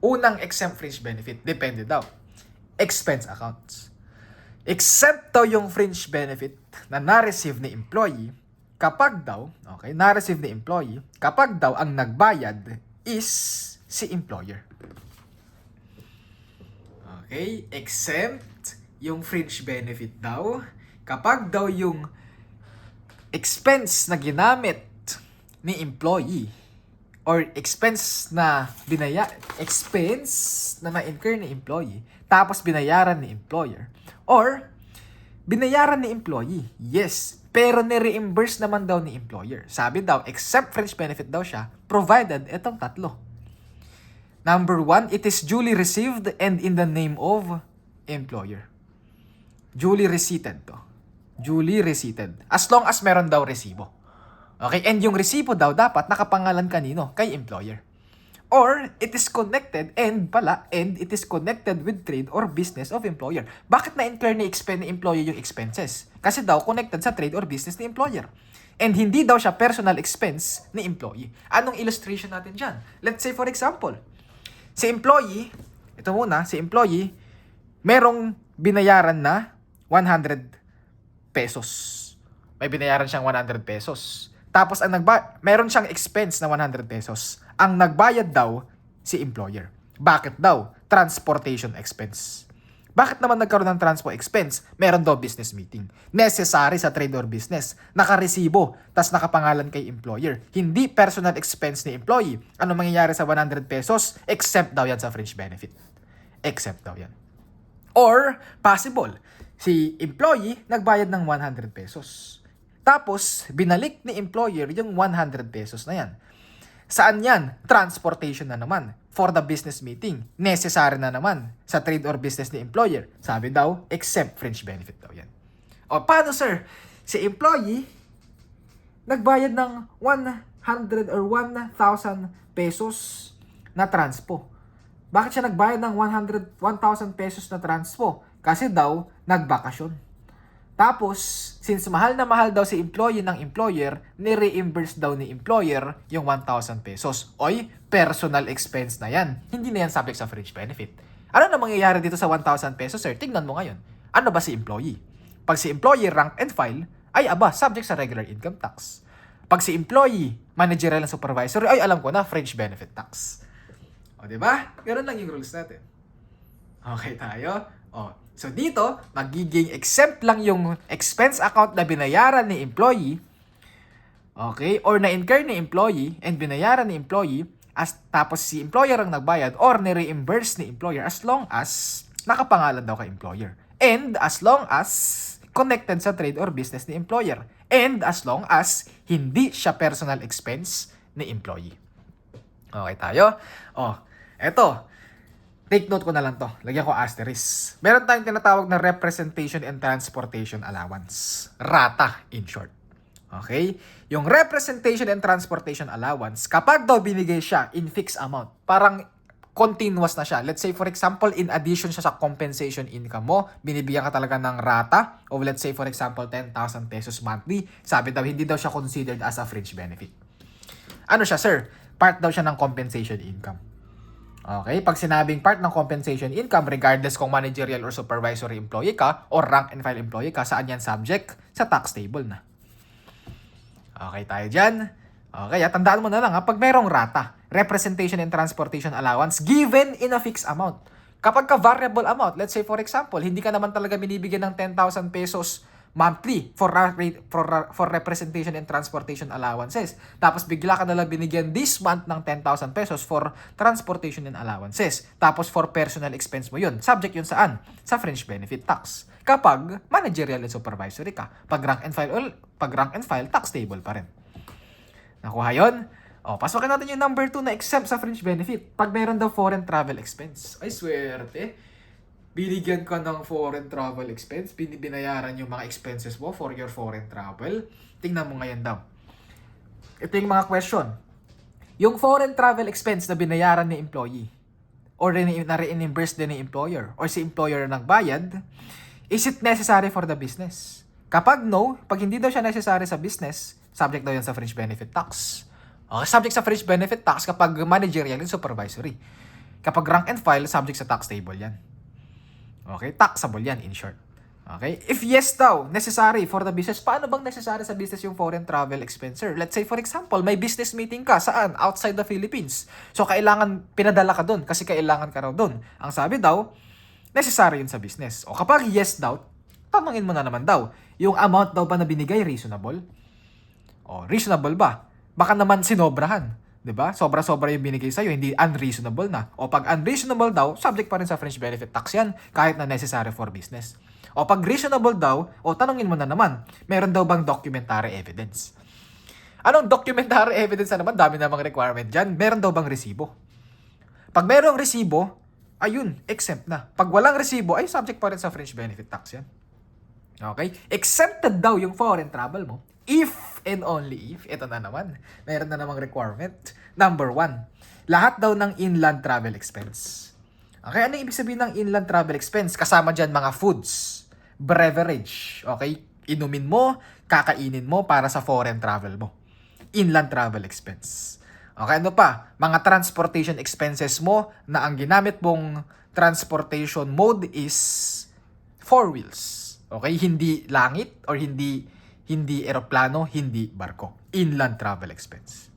Unang exempt fringe benefit, depende daw. Expense accounts. Exempt daw yung fringe benefit na na-receive ni employee kapag daw, okay, na-receive ni employee kapag daw ang nagbayad is si employer. Okay, exempt yung fringe benefit daw kapag daw yung expense na ginamit ni employee or expense na na-incur ni employee tapos binayaran ni employer or binayaran ni employee, yes, pero ni-reimburse naman daw ni employer. Sabi daw, exempt fringe benefit daw siya provided itong tatlo. Number 1, it is duly received and in the name of employer. Duly receipted to. Duly receipted. As long as meron daw resibo. Okay, and yung resibo daw dapat nakapangalan kanino? Kay employer. Or it is connected and it is connected with trade or business of employer. Bakit na-incur ni employee yung expenses? Kasi daw connected sa trade or business ni employer. And hindi daw siya personal expense ni employee. Anong illustration natin dyan? Let's say for example, si employee, merong binayaran na 100 pesos. May binayaran siyang 100 pesos. Tapos meron siyang expense na 100 pesos. Ang nagbayad daw si employer. Bakit daw? Transportation expense. Bakit naman nagkaroon ng transport expense? Meron daw business meeting. Necessary sa trade or business. Nakaresibo, tas nakapangalan kay employer. Hindi personal expense ni employee. Ano mangyayari sa 100 pesos? Exempt daw yan sa fringe benefit. Exempt daw yan. Or, possible, si employee nagbayad ng 100 pesos. Tapos, binalik ni employer yung 100 pesos na yan. Saan yan? Transportation na naman. For the business meeting. Necessary na naman sa trade or business ni employer. Sabi daw, exempt fringe benefit daw yan. O, paano sir? Si employee, nagbayad ng 100 or 1,000 pesos na transpo. Bakit siya nagbayad ng 1,000 pesos na transpo? Kasi daw, nagbakasyon. Tapos, since mahal na mahal daw si employee ng employer, ni-reimburse daw ni employer yung 1,000 pesos. Oy, personal expense na yan. Hindi na yan subject sa fringe benefit. Ano na mangyayari dito sa 1,000 pesos, sir? Tingnan mo ngayon. Ano ba si employee? Pag si employee rank and file, ay subject sa regular income tax. Pag si employee, managerial and supervisor, ay alam ko na, fringe benefit tax. O, diba? Ganun lang yung rules natin. Okay tayo? O, so dito, magiging exempt lang yung expense account na binayaran ni employee, okay, or na-incur ni employee and binayaran ni employee, tapos si employer ang nagbayad or ni-reimburse ni employer as long as nakapangalan daw kay employer. And as long as connected sa trade or business ni employer. And as long as hindi siya personal expense ni employee. Okay tayo? Eto. Take note ko na lang to. Lagyan ko asterisk. Meron tayong tinatawag na representation and transportation allowance. RATA in short. Okay? Yung representation and transportation allowance, kapag daw binigay siya in fixed amount, parang continuous na siya. Let's say for example, in addition siya sa compensation income mo, binibigyan ka talaga ng rata, o let's say for example, 10,000 pesos monthly, sabi daw, hindi daw siya considered as a fringe benefit. Ano siya, sir? Part daw siya ng compensation income. Okay? Pag sinabing part ng compensation income, regardless kung managerial or supervisory employee ka, or rank and file employee ka, saan yan subject? Sa tax table na. Okay tayo dyan? Okay, tandaan mo na lang pag merong rata, representation and transportation allowance given in a fixed amount. Kapag ka variable amount, let's say for example, hindi ka naman talaga binibigyan ng 10,000 pesos monthly for representation and transportation allowances. Tapos bigla ka nalang binigyan this month ng 10,000 pesos for transportation and allowances. Tapos for personal expense mo yun. Subject yun saan? Sa fringe benefit tax. Kapag managerial and supervisory ka. Pag rank and file, tax table pa rin. Nakuha yun? Pasokin natin yung number 2 na exempt sa fringe benefit. Pag meron daw foreign travel expense. Ay, swerte. Binigyan ka ng foreign travel expense. Binayaran yung mga expenses mo for your foreign travel. Tingnan mo ngayon daw. Ito yung mga question. Yung foreign travel expense na binayaran ni employee or na-reimburse din ni employer or si employer nagbayad, is it necessary for the business? Kapag no, pag hindi daw siya necessary sa business, subject daw yan sa fringe benefit tax. Subject sa fringe benefit tax kapag managerial and supervisory. Kapag rank and file, subject sa tax table yan. Okay? Taxable yan, in short. Okay? If yes daw, necessary for the business, paano bang necessary sa business yung foreign travel expense? Let's say, for example, may business meeting ka. Saan? Outside the Philippines. So, pinadala ka doon kasi kailangan ka raw doon. Ang sabi daw, necessary yun sa business. O kapag yes daw, tanungin mo na naman daw, yung amount daw ba na binigay, reasonable? Reasonable ba? Baka naman sinobrahan. 'Di ba? Sobra-sobra yung binigay sa'yo, hindi unreasonable na. O pag unreasonable daw, subject pa rin sa fringe benefit tax yan, kahit na necessary for business. O pag reasonable daw, tanungin mo na naman, meron daw bang documentary evidence? Anong documentary evidence na naman? Dami namang requirement dyan. Meron daw bang resibo? Pag merong resibo, ayun, exempt na. Pag walang resibo, ay subject pa rin sa fringe benefit tax yan. Okay? Exempted daw yung foreign travel mo if and only if, ito na naman, meron na namang requirement. Number 1, lahat daw ng inland travel expense. Okay, ano ibig sabihin ng inland travel expense? Kasama dyan mga foods, beverage, okay? Inumin mo, kakainin mo para sa foreign travel mo. Inland travel expense. Okay, ano pa? Mga transportation expenses mo na ang ginamit mong transportation mode is 4 wheels. Okay, hindi langit or hindi eroplano, hindi barko. Inland travel expense.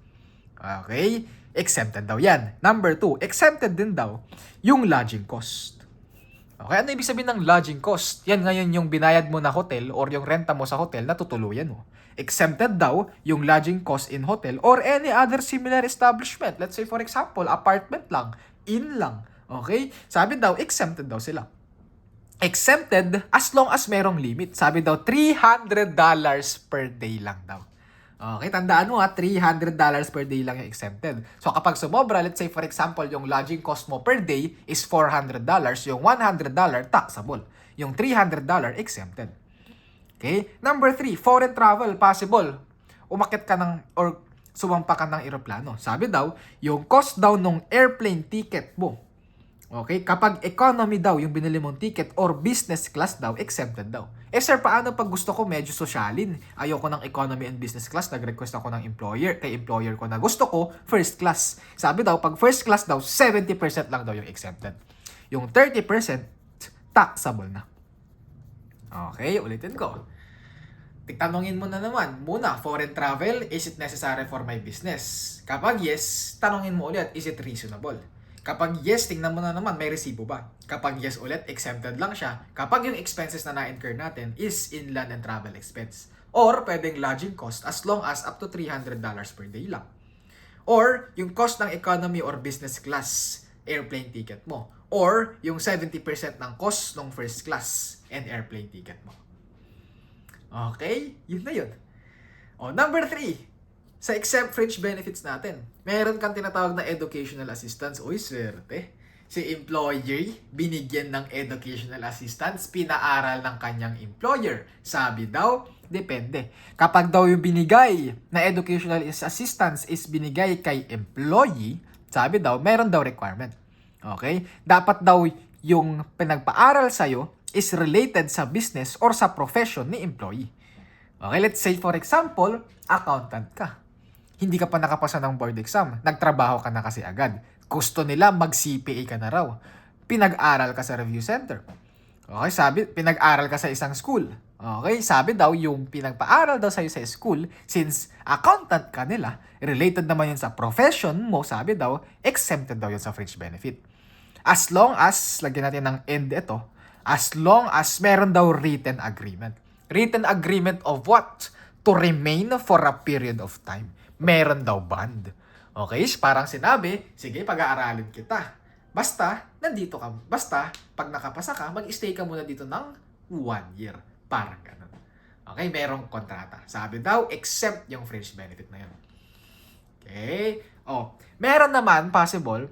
Okay? Exempted daw yan. Number 2, exempted din daw yung lodging cost. Okay? Ano ibig sabihin ng lodging cost? Yan ngayon yung binayad mo na hotel or yung renta mo sa hotel na tutuluyan mo. Exempted daw yung lodging cost in hotel or any other similar establishment. Let's say for example, apartment lang, inn lang. Okay? Sabi daw, exempted daw sila. Exempted as long as merong limit. Sabi daw, $300 per day lang daw. Okay, tandaan mo $300 per day lang yung exempted. So kapag sumobra, let's say for example, yung lodging cost mo per day is $400, yung $100 taxable. Yung $300 exempted. Okay? Number 3, foreign travel, possible. Umakyat ka or sumampa ka ng eroplano. Sabi daw, yung cost daw ng airplane ticket mo, okay, kapag economy daw yung binili mong ticket or business class daw, exempted daw. Sir, paano pag gusto ko medyo sosyalin? Ayoko ng economy and business class, nag-request ako ng kay employer ko na gusto ko first class. Sabi daw, pag first class daw, 70% lang daw yung exempted. Yung 30% taxable na. Okay, ulitin ko. Tanungin mo na naman, muna, foreign travel, is it necessary for my business? Kapag yes, tanungin mo ulit, is it reasonable? Kapag yes, tingnan mo na naman, may resibo ba? Kapag yes ulit, exempted lang siya. Kapag yung expenses na na-incur natin is inland and travel expense. Or pwedeng lodging cost as long as up to $300 per day lang. Or yung cost ng economy or business class airplane ticket mo. Or yung 70% ng cost ng first class and airplane ticket mo. Okay? Yun na yun. O, number 3. Sa exempt fringe benefits natin, meron kang tinatawag na educational assistance. Uy, swerte. Si employer, binigyan ng educational assistance, pinaaral ng kanyang employer. Sabi daw, depende. Kapag daw yung binigay na educational assistance is binigay kay employee, sabi daw, meron daw requirement. Okay? Dapat daw yung pinagpaaral sa'yo is related sa business or sa profession ni employee. Okay, let's say for example, accountant ka. Hindi ka pa nakapasa ng board exam. Nagtrabaho ka na kasi agad. Gusto nila mag-CPA ka na raw. Pinag-aral ka sa review center. Okay, sabi, pinag-aral ka sa isang school. Okay, sabi daw yung pinagpaaral daw sa'yo sa school, since accountant ka nila, related naman yun sa profession mo, sabi daw, exempted daw yun sa fringe benefit. As long as, lagyan natin ng end ito, as long as meron daw written agreement. Written agreement of what? To remain for a period of time. Meron daw bond. Okay? Parang sinabi, sige, pag-aaralin kita. Basta, nandito ka. Basta, pag nakapasa ka, mag-stay ka muna dito ng 1 year. Parang ganun. Okay? Merong kontrata. Sabi daw, except yung fringe benefit na yun. Okay? O, meron naman, possible,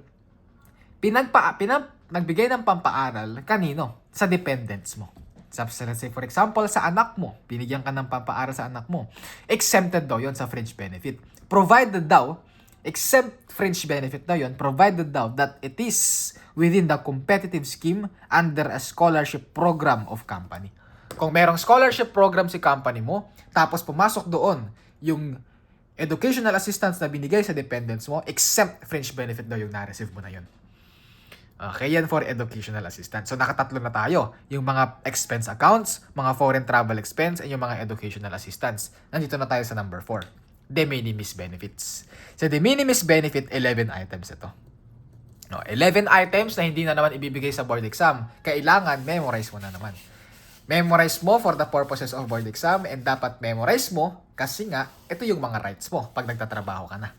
nagbigay ng pampaaral kanino? Sa dependents mo. Let's say, for example, sa anak mo, binigyan ka ng pampaaral sa anak mo, exempted daw yon sa fringe benefit. Provided daw, exempt fringe benefit daw yon, provided daw that it is within the competitive scheme under a scholarship program of company. Kung merong scholarship program si company mo, tapos pumasok doon yung educational assistance na binigay sa dependents mo, exempt fringe benefit daw yung na-receive mo na yon. Okay, yan for educational assistance. So, nakatatlo na tayo. Yung mga expense accounts, mga foreign travel expense, and yung mga educational assistance. Nandito na tayo sa number 4. De minimis benefits. Sa de minimis benefit, 11 items ito. No, 11 items na hindi na naman ibibigay sa board exam. Kailangan, memorize mo na naman. Memorize mo for the purposes of board exam, and dapat memorize mo kasi nga, ito yung mga rights mo pag nagtatrabaho ka na.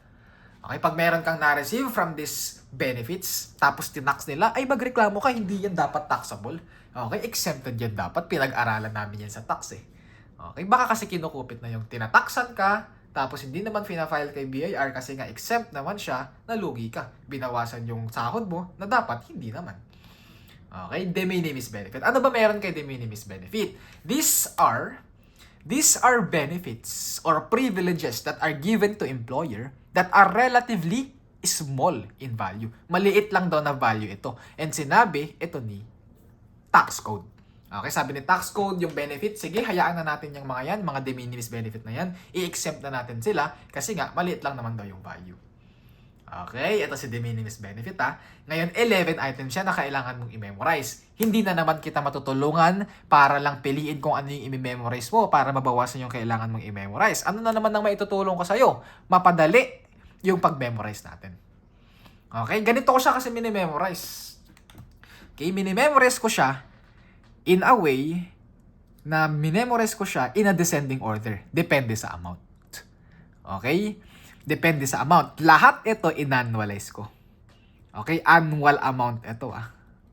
Okay, pag meron kang na-receive from these benefits, tapos tinax nila, ay magreklamo ka, hindi yan dapat taxable. Okay, exempted yan dapat. Pinag-aralan namin yan sa tax eh. Okay, baka kasi kinukupit na yung tinataksan ka, tapos hindi naman fina-file kay BIR kasi nga exempt naman siya, nalugi ka. Binawasan yung sahod mo na dapat hindi naman. Okay, de minimis benefit. Ano ba meron kay de minimis benefit? These are benefits or privileges that are given to employer that are relatively small in value. Maliit lang daw na value ito. And sinabi, ito ni tax code. Okay, sabi ni tax code, yung benefit, sige, hayaan na natin yung mga yan, mga de minimis benefit na yan, i-exempt na natin sila kasi nga, maliit lang naman daw yung value. Okay, ito si de minimis benefit ha. Ngayon, 11 items siya na kailangan mong i-memorize. Hindi na naman kita matutulungan para lang piliin kung ano yung i-memorize mo para mabawasan yung kailangan mong i-memorize. Ano na naman ang maitutulong ko sa'yo? Mapadali yung pag-memorize natin. Okay, ganito ko siya kasi mini-memorize. Okay, mini-memorize ko siya in a way na mini-memorize ko siya in a descending order. Depende sa amount. Okay? Depende sa amount. Lahat ito in-annualize ko. Okay? Annual amount ito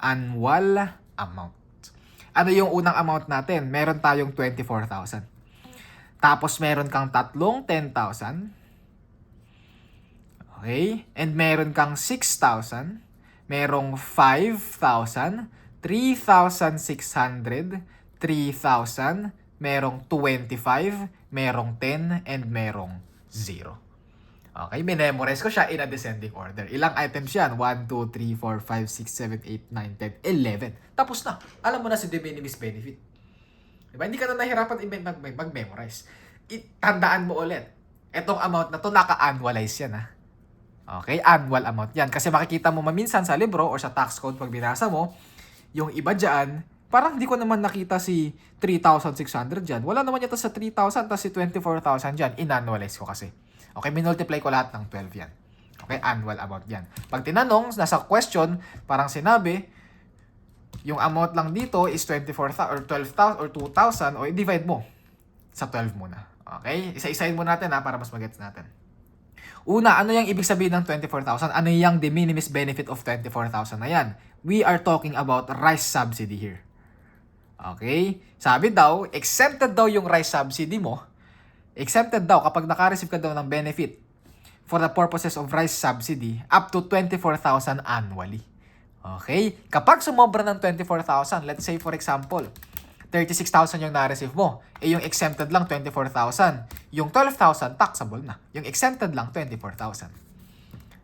Annual amount. Ano yung unang amount natin? Meron tayong 24,000. Tapos meron kang tatlong 10,000. Okay? And meron kang 6,000. Merong 5,000. 3,600. 3,000. Merong 25. Merong 10. And merong 0. Okay, minemorize ko siya in a descending order. Ilang items yan? 1, 2, 3, 4, 5, 6, 7, 8, 9, 10, 11. Tapos na. Alam mo na si de minimis benefit. Diba? Hindi ka na nahirapan mag-memorize. Tandaan mo ulit. Etong amount na to, naka-annualize yan Okay, annual amount yan. Kasi makikita mo maminsan sa libro or sa tax code pag binasa mo, yung iba dyan, parang hindi ko naman nakita si 3,600 dyan. Wala naman yata sa 3,000 tapos si 24,000 dyan. In-annualize ko kasi. Okay, minultiply ko lahat ng 12 yan. Okay, annual amount yan. Pag tinanong, nasa question, parang sinabi, yung amount lang dito is 24,000 or 12,000 or 2,000 o i-divide mo sa 12 muna. Okay, isa-isahin mo natin para mas magets natin. Una, ano yung ibig sabihin ng 24,000? Ano yung de minimis benefit of 24,000 na yan? We are talking about rice subsidy here. Okay? Sabi daw, exempted daw yung rice subsidy mo. Exempted daw kapag naka-receive ka daw ng benefit for the purposes of rice subsidy up to 24,000 annually. Okay? Kapag sumobra ng 24,000, let's say for example, 36,000 yung na-receive mo. Yung exempted lang 24,000. Yung 12,000 taxable na. Yung exempted lang 24,000.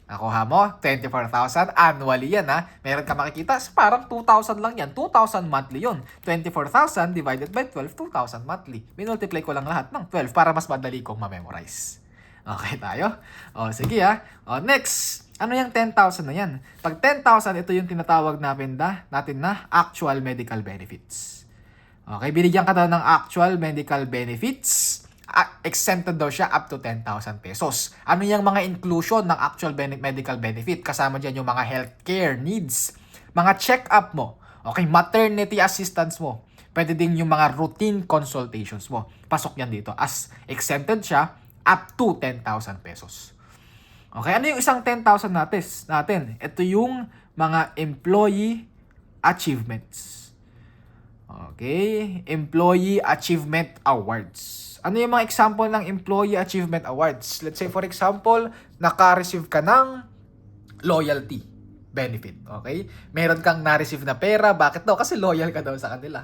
Nakuha mo? 24,000 annually yan ha. Meron ka makikita, parang 2,000 lang yan. 2,000 monthly yun. 24,000 divided by 12, 2,000 monthly. Minultiply ko lang lahat ng 12 para mas madali kong ma-memorize. Okay tayo? O sige ha. O next. Ano yung 10,000 na yan? Pag 10,000, ito yung tinatawag natin na actual medical benefits. Okay, binigyan ka daw ng actual medical benefits. Exempted daw siya up to 10,000 pesos. Ano yung mga inclusion ng actual medical benefit? Kasama dyan yung mga healthcare needs, mga check-up mo, okay, maternity assistance mo. Pwede din yung mga routine consultations mo. Pasok yan dito as exempted siya up to 10,000 pesos. Okay, ano yung isang 10,000 natin? Ito yung mga employee achievements. Okay, Employee Achievement Awards. Ano yung mga example ng Employee Achievement Awards? Let's say for example, naka-receive ka ng loyalty benefit. Okay? Meron kang na-receive na pera. Bakit daw? Kasi loyal ka daw sa kanila.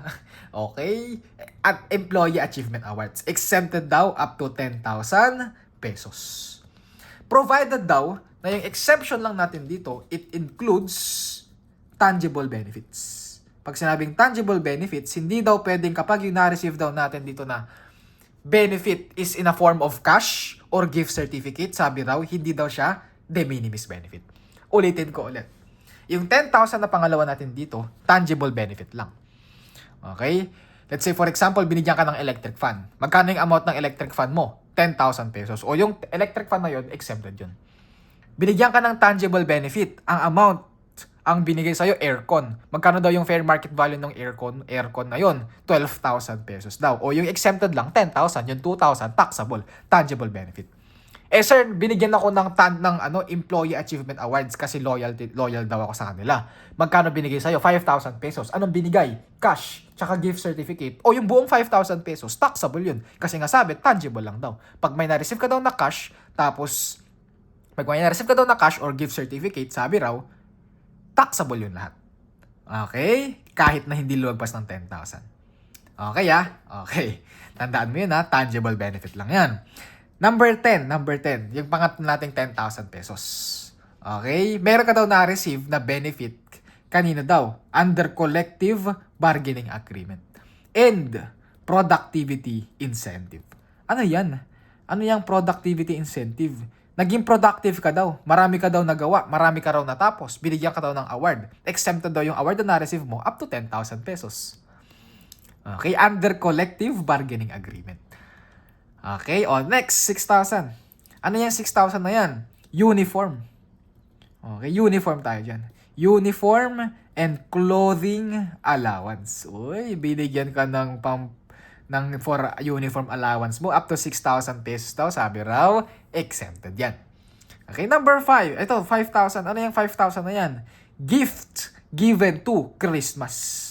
Okay? At Employee Achievement Awards. Exempted daw up to 10,000 pesos. Provided daw na yung exemption lang natin dito, it includes tangible benefits. Pag sinabing tangible benefits, hindi daw pwedeng kapag yung na-receive daw natin dito na benefit is in a form of cash or gift certificate, sabi raw, hindi daw siya de minimis benefit. Ulitin ko ulit. Yung 10,000 na pangalawa natin dito, tangible benefit lang. Okay? Let's say for example, binigyan ka ng electric fan. Magkano yung amount ng electric fan mo? 10,000 pesos. O yung electric fan na yun, exempted yun. Binigyan ka ng tangible benefit. Ang amount, ang binigay sa'yo, aircon. Magkano daw yung fair market value ng aircon? Aircon na yun, 12,000 pesos daw. O yung exempted lang, 10,000. Yung 2,000, taxable, tangible benefit. Eh sir, binigyan ako ng Employee Achievement Awards kasi loyal daw ako sa kanila. Magkano binigay sa'yo? 5,000 pesos. Anong binigay? Cash, tsaka gift certificate. O yung buong 5,000 pesos, taxable yun. Kasi nga sabi, tangible lang daw. Pag may na-receive ka daw na cash, tapos pag may na-receive ka daw na cash or gift certificate, sabi raw, taxable yun lahat. Okay? Kahit na hindi lumagpas ng 10,000. Okay Okay. Tandaan mo yun tangible benefit lang yan. Number 10. Yung pangatlo nating 10,000 pesos. Okay? Meron ka daw na-receive na benefit. Kanina daw? Under collective bargaining agreement. And productivity incentive. Ano yan? Ano yung productivity incentive? Naging productive ka daw. Marami ka daw nagawa. Marami ka raw natapos. Binigyan ka daw ng award. Exempted daw yung award na na-receive mo up to 10,000 pesos. Okay? Under collective bargaining agreement. Okay? Next, 6,000. Ano yung 6,000 na yan? Uniform. Okay? Uniform tayo dyan. Uniform and clothing allowance. Uy, binigyan ka ng for uniform allowance mo up to 6,000 pesos daw, sabi raw, exempted yan. Okay, number 5. Ito, 5,000. Ano yung 5,000 na yan? Gift given to Christmas.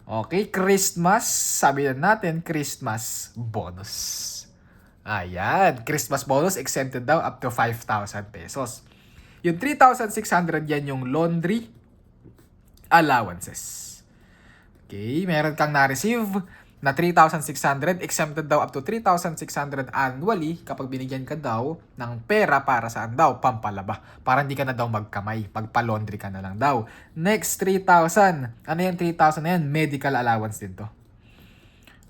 Okay, Christmas, sabi na natin, Christmas bonus. Ayan, Christmas bonus exempted daw up to 5,000 pesos. Yung 3,600 yan yung laundry allowances. Okay, meron kang na-receive na 3,600, exempted daw up to 3,600 annually kapag binigyan ka daw ng pera para saan daw? Pampalaba. Para hindi ka na daw magkamay. Pagpa-laundry ka na lang daw. Next, 3,000. Ano yung 3,000 na yan? Medical allowance din to.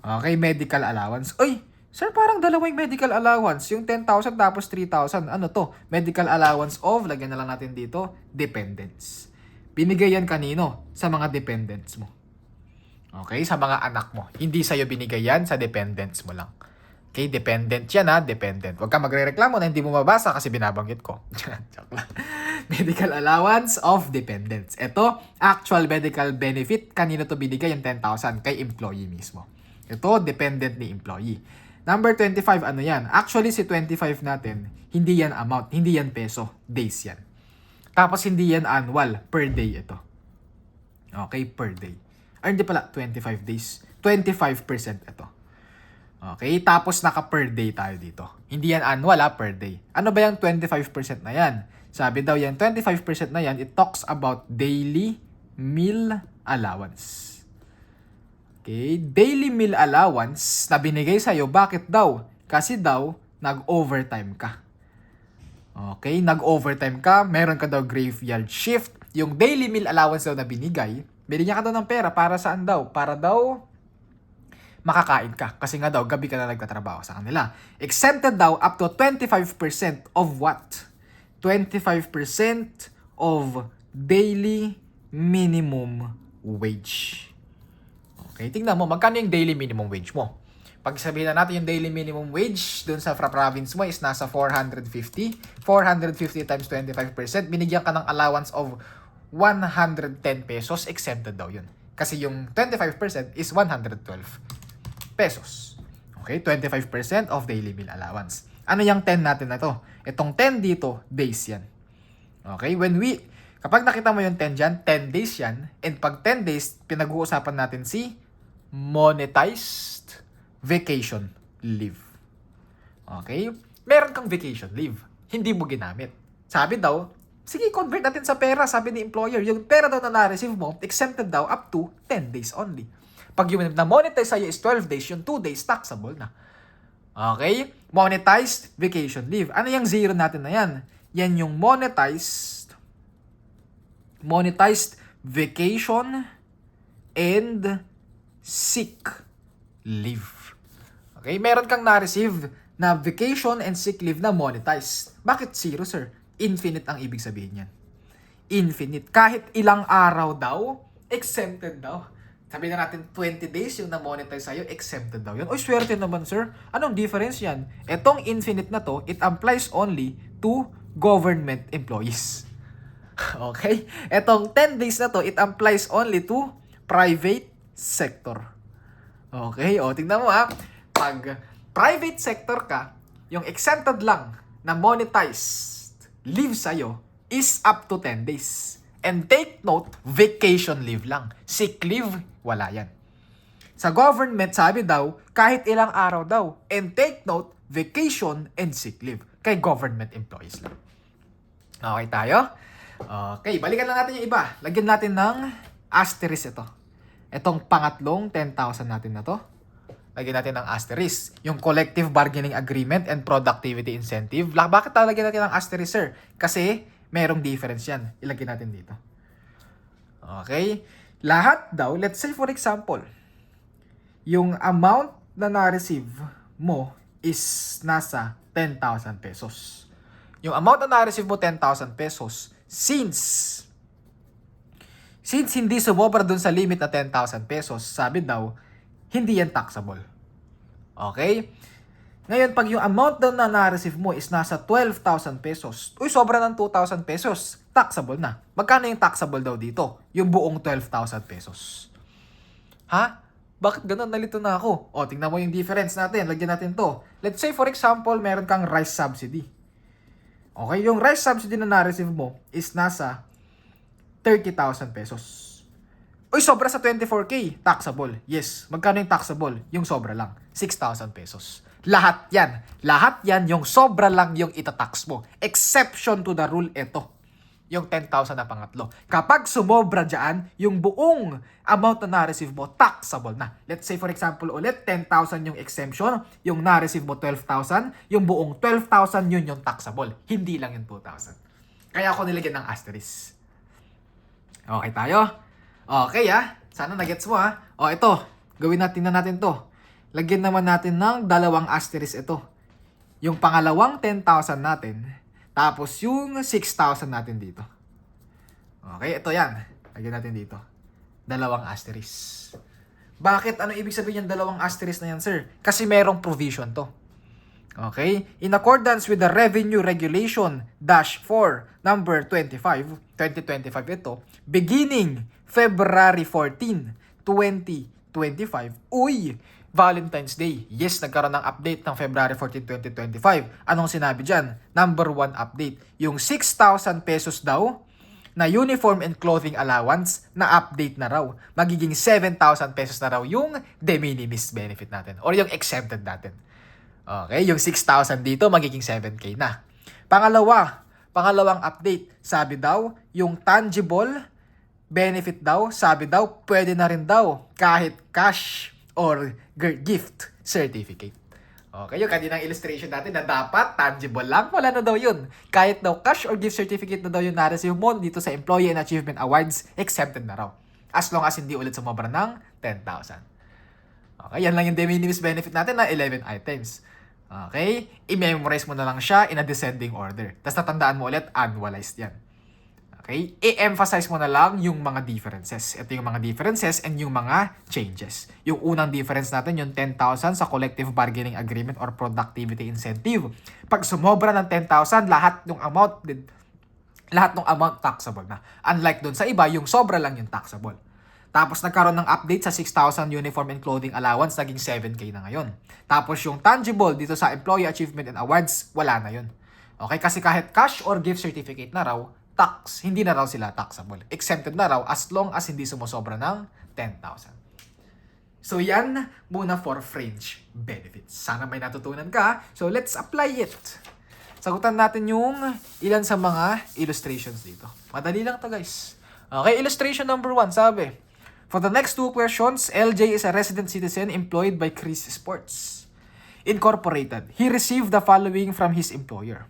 Okay, medical allowance. Uy, sir, parang dalawa yung medical allowance. Yung 10,000 tapos 3,000. Ano to? Medical allowance of, lagyan na lang natin dito, dependents. Binigay yan kanino? Sa mga dependents mo. Okay, sa mga anak mo. Hindi sa'yo binigay yan, sa dependents mo lang. Okay, dependent yan dependent. Huwag ka magre-reklamo na hindi mo mabasa kasi binabanggit ko. Joke lang. Medical allowance of dependents. Ito, actual medical benefit. Kanino to binigay yung 10,000? Kay employee mismo. Ito, dependent ni employee. Number 25, ano yan? Actually, si 25 natin, hindi yan amount, hindi yan peso, days yan. Tapos, hindi yan annual, per day ito. Okay, per day. Or hindi pala, 25 days. 25% ito. Okay, tapos naka-per day tayo dito. Hindi yan annual, per day. Ano ba yung 25% na yan? Sabi daw yan, 25% na yan, it talks about daily meal allowance. Okay, daily meal allowance na binigay sa'yo, bakit daw? Kasi daw, nag-overtime ka. Okay, nag-overtime ka, meron ka daw graveyard shift. Yung daily meal allowance daw na binigay, binigyan ka daw ng pera para saan daw? Para daw makakain ka. Kasi nga daw, gabi ka na nagtatrabaho sa kanila. Exempted daw up to 25% of what? 25% of daily minimum wage. Okay, tingnan mo, magkano yung daily minimum wage mo? Pag sabihin na natin yung daily minimum wage dun sa province mo is nasa 450. 450 times 25%, binigyan ka ng allowance of 110 pesos, exempted daw yun. Kasi yung 25% is 112 pesos. Okay, 25% of daily meal allowance. Ano yung 10 natin na to? Itong 10 dito, days yan. Okay, kapag nakita mo yung 10 dyan, 10 days yan. And pag 10 days, pinag-uusapan natin si monetized vacation leave. Okay? Meron kang vacation leave. Hindi mo ginamit. Sabi daw, sige, convert natin sa pera, sabi ni employer. Yung pera daw na na-receive mo, exempted daw up to 10 days only. Pag yung na-monetize sa'yo is 12 days, yung 2 days taxable na. Okay? Monetized vacation leave. Ano yung zero natin na yan? Yan yung monetized vacation and sick leave. Okay? Meron kang na-receive na vacation and sick leave na monetized. Bakit zero, sir? Infinite ang ibig sabihin yan. Infinite. Kahit ilang araw daw, exempted daw. Sabi na natin 20 days yung na-monetize sa'yo, exempted daw yun. Oy, swerte naman, sir. Anong difference yan? Etong infinite na to, it applies only to government employees. Okay? Etong 10 days na to, it applies only to private sector. Okay? O, tingnan mo pag private sector ka, yung exempted lang na monetized leave sa'yo is up to 10 days. And take note, vacation leave lang. Sick leave, wala yan. Sa government, sabi daw, kahit ilang araw daw. And take note, vacation and sick leave. Kay government employees lang. Okay tayo? Okay, balikan lang natin yung iba. Lagyan natin ng asterisk ito. Itong pangatlong 10,000 natin na to. Lagyan natin ng asterisk. Yung collective bargaining agreement and productivity incentive. Bakit lagyan natin ng asterisk, sir? Kasi merong difference yan. Ilagay natin dito. Okay? Lahat daw, let's say for example, yung amount na na-receive mo is nasa 10,000 pesos. Yung amount na na-receive mo 10,000 pesos, since hindi sumobra dun sa limit na 10,000 pesos, sabi daw, hindi yan taxable. Okay? Ngayon, pag yung amount daw na na-receive mo is nasa 12,000 pesos, sobra ng 2,000 pesos, taxable na. Magkano yung taxable daw dito? Yung buong 12,000 pesos. Ha? Bakit ganun? Nalito na ako. O, tingnan mo yung difference natin. Lagyan natin to. Let's say, for example, meron kang rice subsidy. Okay? Yung rice subsidy na na-receive mo is nasa 30,000 pesos. Sobra sa 24K. Taxable. Yes. Magkano yung taxable? Yung sobra lang. 6,000 pesos. Lahat yan yung sobra lang yung itatax mo. Exception to the rule ito. Yung 10,000 na pangatlo. Kapag sumobra dyan, yung buong amount na na-receive mo, taxable na. Let's say for example ulit, 10,000 yung exemption, yung na-receive mo 12,000, yung buong 12,000 yun yung taxable. Hindi lang yung 2,000. Kaya ako nilagyan ng asterisk. Okay tayo? Okay sana nagets mo ito, gawin natin to. Lagyan naman natin ng dalawang asterisk ito. Yung pangalawang 10,000 natin, tapos yung 6,000 natin dito. Okay, ito yan. Lagyan natin dito. Dalawang asterisk. Bakit? Ano ibig sabihin yung dalawang asterisk na yan, sir? Kasi merong provision to. Okay? In accordance with the Revenue Regulation -4 number 25, 2025 ito, beginning February 14, 2025, Valentine's Day. Yes, nagkaroon ng update ng February 14, 2025. Anong sinabi dyan? Number 1 update. Yung 6,000 pesos daw na uniform and clothing allowance na update na raw. Magiging 7,000 pesos na raw yung de minimis benefit natin or yung exempted natin. Okay, yung 6,000 dito magiging 7K na. Pangalawang update, sabi daw, yung tangible benefit daw, sabi daw, pwede na rin daw kahit cash or gift certificate. Okay, yung kaninang illustration natin na dapat tangible lang, wala na daw yun. Kahit daw cash or gift certificate na daw yung na-receive mo dito sa Employee and Achievement Awards, exempted na raw. As long as hindi ulit sumobra ng 10,000. Okay, yan lang yung de minimis benefit natin na 11 items. Okay, i-memorize mo na lang siya in a descending order. Tapos natandaan mo ulit, annualized yan. Okay, i-emphasize mo na lang yung mga differences. Ito yung mga differences and yung mga changes. Yung unang difference natin, yung 10,000 sa collective bargaining agreement or productivity incentive. Pag sumobra ng 10,000, lahat ng amount taxable na. Unlike dun sa iba, yung sobra lang yung taxable. Tapos nagkaroon ng update sa 6,000 uniform and clothing allowance, naging 7K na ngayon. Tapos yung tangible dito sa Employee Achievement and Awards, wala na yun. Okay, kasi kahit cash or gift certificate na raw, hindi na raw sila taxable. Exempted na raw as long as hindi sumusobra ng 10,000. So yan muna for fringe benefits. Sana may natutunan ka. So let's apply it. Sagutan natin yung ilan sa mga illustrations dito. Madali lang to guys. Okay, illustration number 1, sabi, for the next 2 questions, LJ is a resident citizen employed by Chris Sports Incorporated. He received the following from his employer.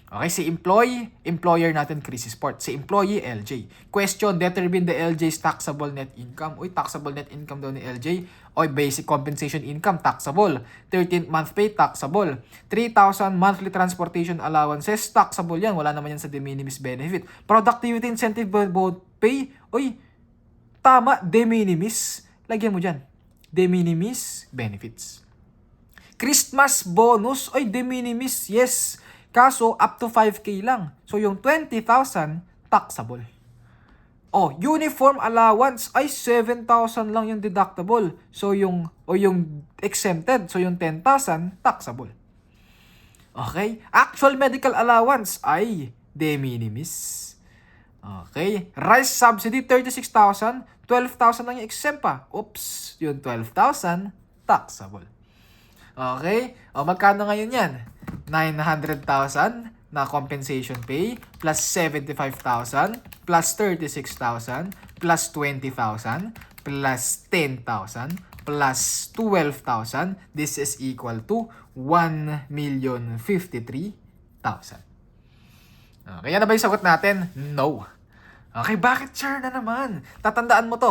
Okay, si employer natin Chris Sports. Si employee, LJ. Question, determine the LJ's taxable net income. Uy, taxable net income daw ni LJ. Oy, basic compensation income, taxable. 13th month pay, taxable. 3,000 monthly transportation allowances, taxable yan. Wala naman yan sa de minimis benefit. Productivity incentive pay, uy, tama, de minimis. Lagyan mo dyan. De minimis benefits. Christmas bonus, ay de minimis, yes. Kaso, up to 5K lang. So, yung 20,000, taxable. Oh, uniform allowance, ay 7,000 lang yung deductible. So, yung exempted, so yung 10,000, taxable. Okay? Actual medical allowance, ay de minimis. Okay, rice subsidy 36,000, 12,000 lang yung exempt pa. Oops, yung 12,000 taxable. Okay, o magkano ngayon yan? 900,000 na compensation pay plus 75,000 plus 36,000 plus 20,000 plus 10,000 plus 12,000. This is equal to 1,053,000. Okay, yan na ba yung sagot natin? No. Okay, bakit sure na naman? Tatandaan mo to,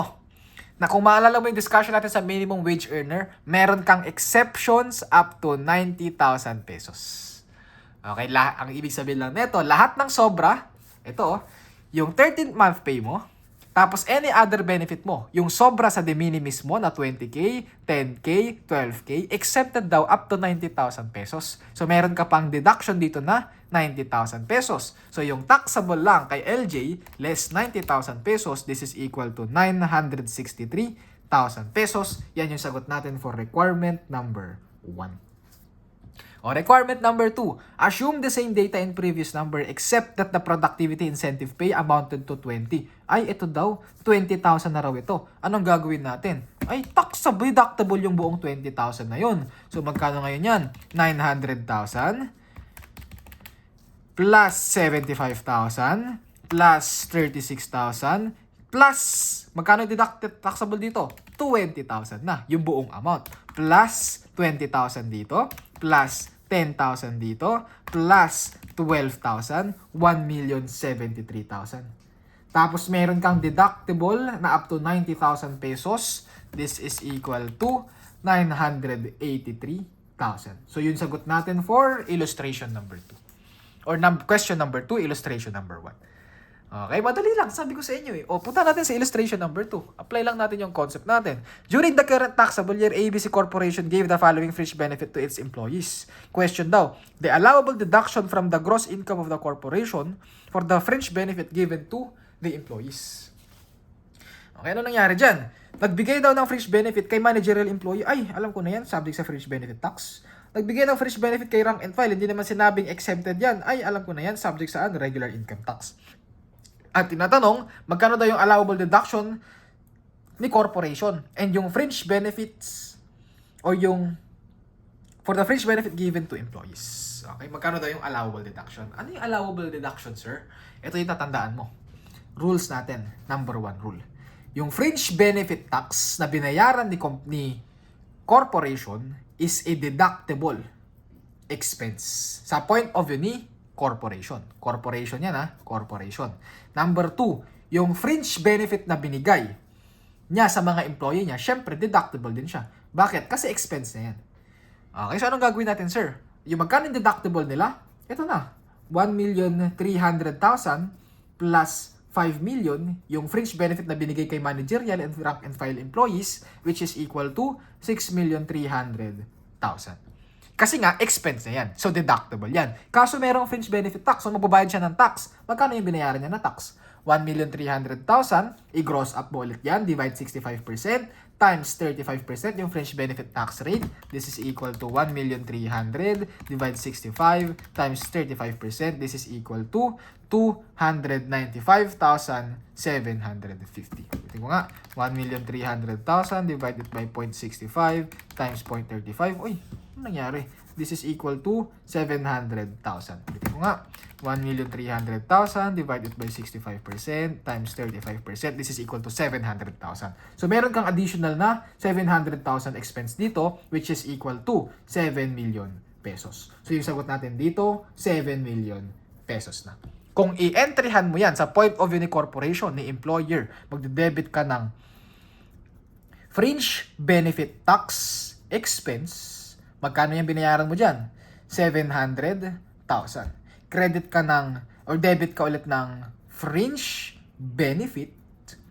na kung maalala mo yung discussion natin sa minimum wage earner, meron kang exceptions up to 90,000 pesos. Okay, ang ibig sabihin lang nito, lahat ng sobra, ito, yung 13th month pay mo, tapos any other benefit mo, yung sobra sa de minimis mo na 20K, 10K, 12K, accepted daw up to 90,000 pesos. So, meron ka pang deduction dito na 90,000 pesos. So, yung taxable lang kay LJ, less 90,000 pesos, this is equal to 963,000 pesos. Yan yung sagot natin for requirement number 1. O, requirement number 2, assume the same data in previous number except that the productivity incentive pay amounted to 20. Ay, ito daw, 20,000 na raw ito. Anong gagawin natin? Ay, taxable, deductible yung buong 20,000 na yun. So, magkano ngayon yan? 900,000 plus 75,000 plus 36,000 plus, magkano deducted taxable dito? 20,000 na, yung buong amount. Plus 20,000 dito, plus 10,000 dito, plus 12,000, 1,073,000. Tapos meron kang deductible na up to 90,000 pesos. This is equal to 983,000. So yun sagot natin for illustration number 2. Or question number 2, illustration number 1. Okay, madali lang. Sabi ko sa inyo eh. O, punta natin sa illustration number 2. Apply lang natin yung concept natin. During the current taxable year, ABC Corporation gave the following fringe benefit to its employees. Question daw, the allowable deduction from the gross income of the corporation for the fringe benefit given to the employees. Okay, ano nangyari dyan? Nagbigay daw ng fringe benefit kay managerial employee. Ay, alam ko na yan, subject sa fringe benefit tax. Nagbigay ng fringe benefit kay rank and file, hindi naman sinabing exempted yan. Ay, alam ko na yan, subject saan? Regular income tax. At tinatanong, magkano daw yung allowable deduction ni corporation? And yung fringe benefits o yung for the fringe benefit given to employees. Okay, magkano daw yung allowable deduction? Ano yung allowable deduction, sir? Ito yung tatandaan mo. Rules natin. Number 1 rule. Yung fringe benefit tax na binayaran ni corporation is a deductible expense. Sa point of view ni corporation. Corporation yan ha. Corporation. Number 2, yung fringe benefit na binigay niya sa mga employee niya, syempre deductible din siya. Bakit? Kasi expense na yan. Okay, so anong gagawin natin, sir? Yung magkano deductible nila? Ito na. 1,300,000 plus 5 million yung fringe benefit na binigay kay managerial and rank and file employees, which is equal to 6,300,000. Kasi nga, expense na yan. So, deductible yan. Kaso merong fringe benefit tax. So, magbabayad siya ng tax. Magkano yung binayaran niya na tax? 1,300,000. I-gross up mo ulit yan. Divide 65% times 35% yung fringe benefit tax rate. This is equal to 1,300,000 divide 65 times 35%. This is equal to 295,750. Tingnan ko nga. 1,300,000 divided by 0.65 times 0.35. Uy, ano nangyari? This is equal to 700,000. Tingnan ko nga. 1,300,000 divided by 65% times 35%. This is equal to 700,000. So, meron kang additional na 700,000 expense dito, which is equal to 7 million pesos. So, yung sagot natin dito, 7 million pesos na. Kung i-entryhan mo yan sa point of view ni corporation, ni employer, magde-debit ka ng fringe benefit tax expense, magkano yung binayaran mo dyan? 700,000. Credit ka ng, or debit ka ulit ng fringe benefit.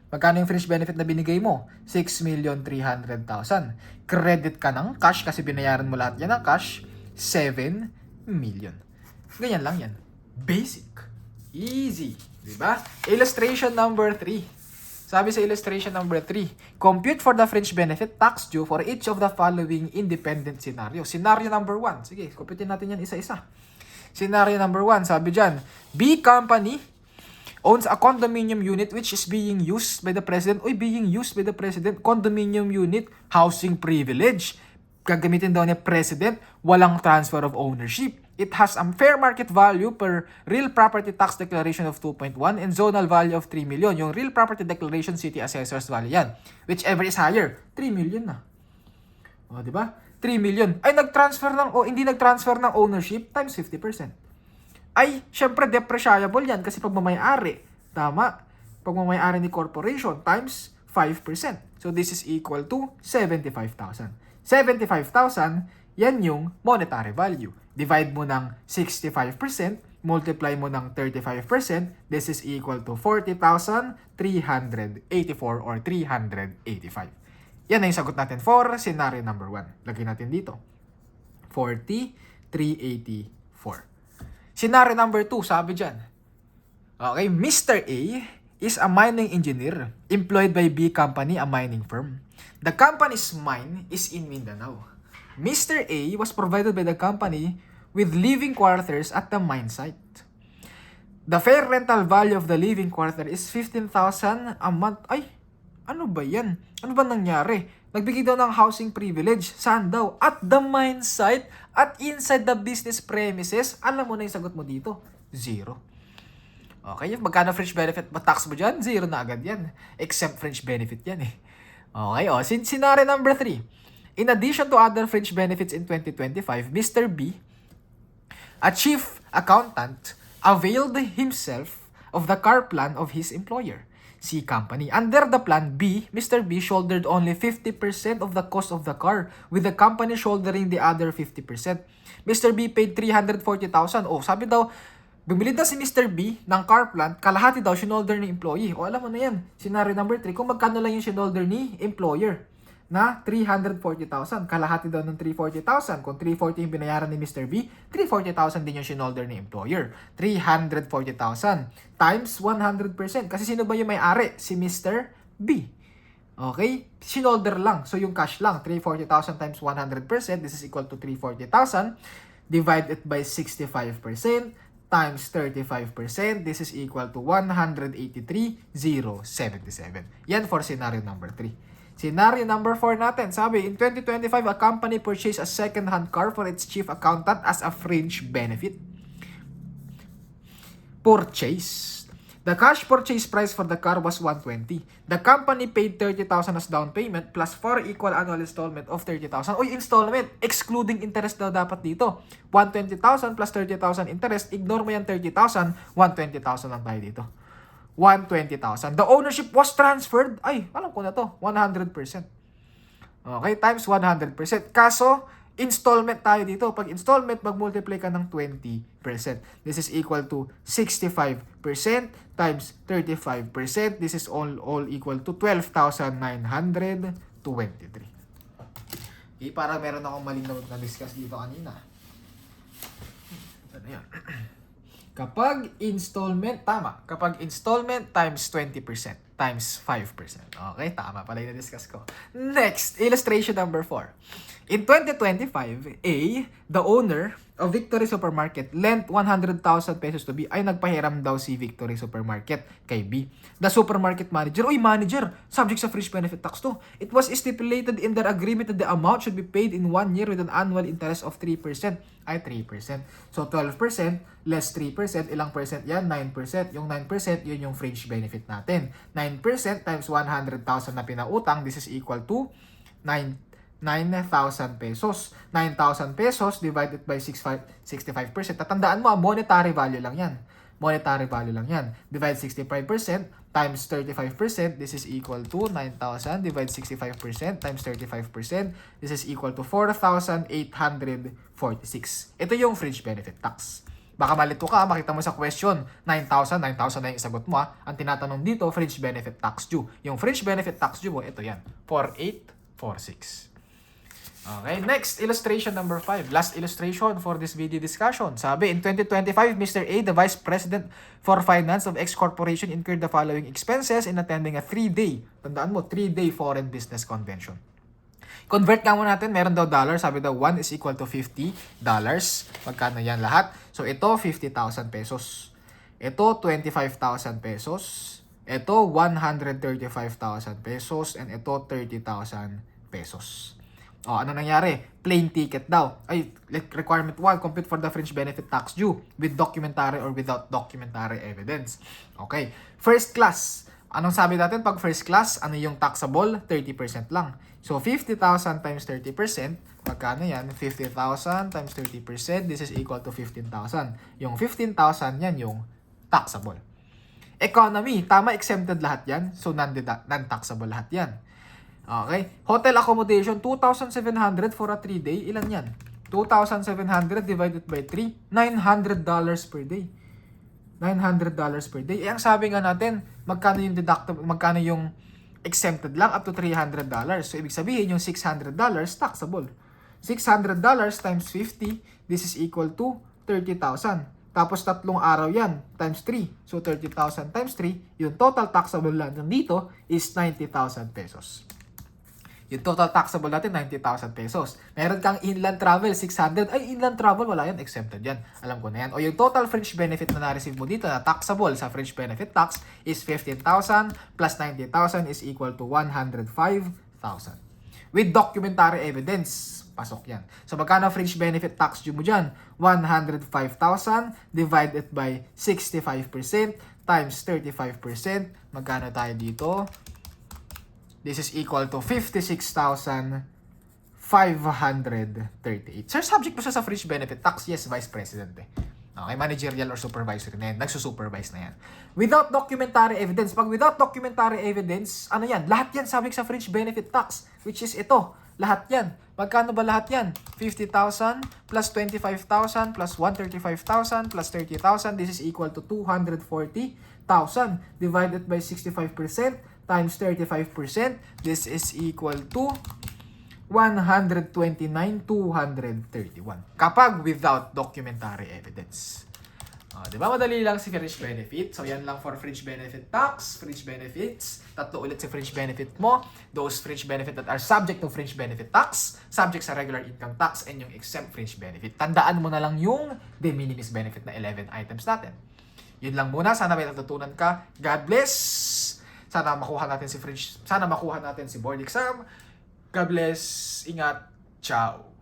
Magkano yung fringe benefit na binigay mo? 6,300,000. Credit ka ng cash kasi binayaran mo lahat yan ng cash, 7 million. Ganyan lang yan. Basic. Easy. Diba? Illustration number 3. Sabi sa illustration number 3, compute for the fringe benefit tax due for each of the following independent scenario. Scenario number 1. Sige, compute natin yan isa-isa. Scenario number 1, sabi dyan, B company owns a condominium unit which is being used by the president. Uy, being used by the president. Condominium unit, housing privilege. Gagamitin daw ni president, walang transfer of ownership. It has a fair market value per real property tax declaration of 2.1 and zonal value of 3 million. Yung real property declaration, city assessor's value yan. Whichever is higher, 3 million na. O, di ba? 3 million. Ay, hindi nag-transfer ng ownership times 50%. Ay, syempre, depreciable yan kasi pagmamayari. Tama? Pagmamayari ni corporation times 5%. So, this is equal to 75,000. 75,000, yan yung monetary value. Divide mo ng 65%, multiply mo ng 35%, this is equal to 40,384 or 385. Yan na yung sagot natin for scenario number 1. Lagyan natin dito. 40,384. Scenario number 2, sabi dyan. Okay, Mr. A is a mining engineer employed by B company, a mining firm. The company's mine is in Mindanao. Mr. A was provided by the company with living quarters at the mine site. The fair rental value of the living quarter is 15,000 a month. Ay, ano ba yan? Ano ba nangyari? Nagbigay daw ng housing privilege. Saan daw? At the mine site at inside the business premises. Alam mo na yung sagot mo dito. 0. Okay, magkano fringe benefit tax mo dyan? 0 na agad yan. Exempt fringe benefit yan eh. Okay, scenario number 3. In addition to other fringe benefits in 2025, Mr. B, a chief accountant, availed himself of the car plan of his employer, C company. Under the plan B, Mr. B shouldered only 50% of the cost of the car, with the company shouldering the other 50%. Mr. B paid 340,000. Sabi daw, bumili daw si Mr. B ng car plant, kalahati daw sinolder ni employee. Alam mo na yan. Scenario number 3, kung magkano lang yung sinolder ni employer na 340,000. Kalahati daw ng 340,000. Kung 340 yung binayaran ni Mr. B, 340,000 din yung sinolder ni employer. 340,000 times 100%. Kasi sino ba yung may-ari? Si Mr. B. Okay? Sinolder lang. So, yung cash lang. 340,000 times 100%. This is equal to 340,000. Divide it by 65% times 35%. This is equal to 183,077. Yan for scenario number 3. Scenario number 4 natin. Sabi, in 2025, a company purchased a second-hand car for its chief accountant as a fringe benefit. Purchase. The cash purchase price for the car was 120. The company paid 30,000 as down payment plus 4 equal annual installment of 30,000. Uy, installment! Excluding interest daw dapat dito. 120,000 plus 30,000 interest. Ignore mo yan 30,000. 120,000 lang tayo dito. 120,000. The ownership was transferred. Ay, alam ko na to. 100%. Okay, times 100%. Kaso, installment tayo dito. Pag installment, mag-multiply ka ng 20%. This is equal to 65% times 35%. This is all equal to 12,923. Okay, para meron akong malinaw na discuss dito kanina. Ano yan? Kapag installment, tama. Kapag installment times 20%. Times 5%. Okay, tama pala yung na-discuss ko. Next, illustration number 4. In 2025, A, the owner of Victory Supermarket lent 100,000 pesos to B. Ay, nagpahiram daw si Victory Supermarket kay B. The supermarket manager, manager, subject sa fringe benefit tax to. It was stipulated in their agreement that the amount should be paid in 1 year with an annual interest of 3%. Ay, 3%. So, 12% less 3%, ilang percent yan? 9%. Yung 9%, yun yung fringe benefit natin. 9% times 100,000 na pinautang, this is equal to 9,000 pesos. 9,000 pesos divided by 65%. Tatandaan mo, monetary value lang yan. Monetary value lang yan. Divide 65% times 35%. This is equal to 9,000 divide 65% times 35%. This is equal to 4,846. Ito yung fringe benefit tax. Baka malito ka, makita mo sa question, 9,000 na yung sagot mo ha. Ang tinatanong dito, fringe benefit tax due. Yung fringe benefit tax due mo, ito yan, 4,846. Okay, next, illustration number 5. Last illustration for this video discussion. Sabi, in 2025, Mr. A, the Vice President for Finance of X Corporation, incurred the following expenses in attending a 3-day, tandaan mo, 3-day foreign business convention. Convert nga mo natin, meron daw dollar, sabi daw 1 is equal to $50. Magkano yan lahat? So, ito 50,000 pesos. Ito 25,000 pesos. Ito 135,000 pesos. And ito 30,000 pesos. O, ano nangyari? Plain ticket daw. Ay, requirement 1, compute for the fringe benefit tax due with documentary or without documentary evidence. Okay. First class. Anong sabi natin pag first class? Ano yung taxable? 30% lang. So, 50,000 times 30%, magkano yan? 50,000 times 30%, this is equal to 15,000. Yung 15,000 yan yung taxable. Economy, tama, exempted lahat yan. So, non-taxable lahat yan. Okay? Hotel accommodation, 2,700 for a 3-day. Ilan yan? 2,700 divided by 3, $900 per day. $900 per day. Eh, ang sabi nga natin, magkano yung deductible, magkano yung exempted lang up to $300. So, ibig sabihin, yung $600 taxable. $600 times 50, this is equal to 30,000. Tapos, 3 araw yan, times 3. So, 30,000 times 3, yung total taxable lang dito is 90,000 pesos. Yung total taxable natin, 90,000 pesos. Meron kang inland travel, 600. Ay, inland travel, wala yan, exempted yan. Alam ko na yan. O yung total fringe benefit na na-receive mo dito na taxable sa fringe benefit tax is 15,000 plus 90,000 is equal to 105,000. With documentary evidence, pasok yan. So, magkano fringe benefit tax due mo dyan? 105,000 divided by 65% times 35%. Magkano tayo dito? This is equal to 56,538. Sir, subject mo siya sa fringe benefit tax? Yes, Vice President eh. Okay, managerial or supervisory na yan. Nagsusupervise na yan. Without documentary evidence. Pag without documentary evidence, ano yan? Lahat yan subject sa fringe benefit tax. Which is ito. Lahat yan. Magkano ba lahat yan? 50,000 plus 25,000 plus 135,000 plus 30,000. This is equal to 240,000 divided by 65%. Times 35%, this is equal to 129,231. Kapag without documentary evidence. Di ba madali lang si fringe benefit? So yan lang for fringe benefit tax, fringe benefits. Tatlo ulit si fringe benefit mo. Those fringe benefit that are subject to fringe benefit tax, subject sa regular income tax, and yung exempt fringe benefit. Tandaan mo na lang yung de minimis benefit na 11 items natin. Yun lang muna. Sana may natutunan ka. God bless! Sana makuha natin si board exam. God bless. Ingat. Ciao.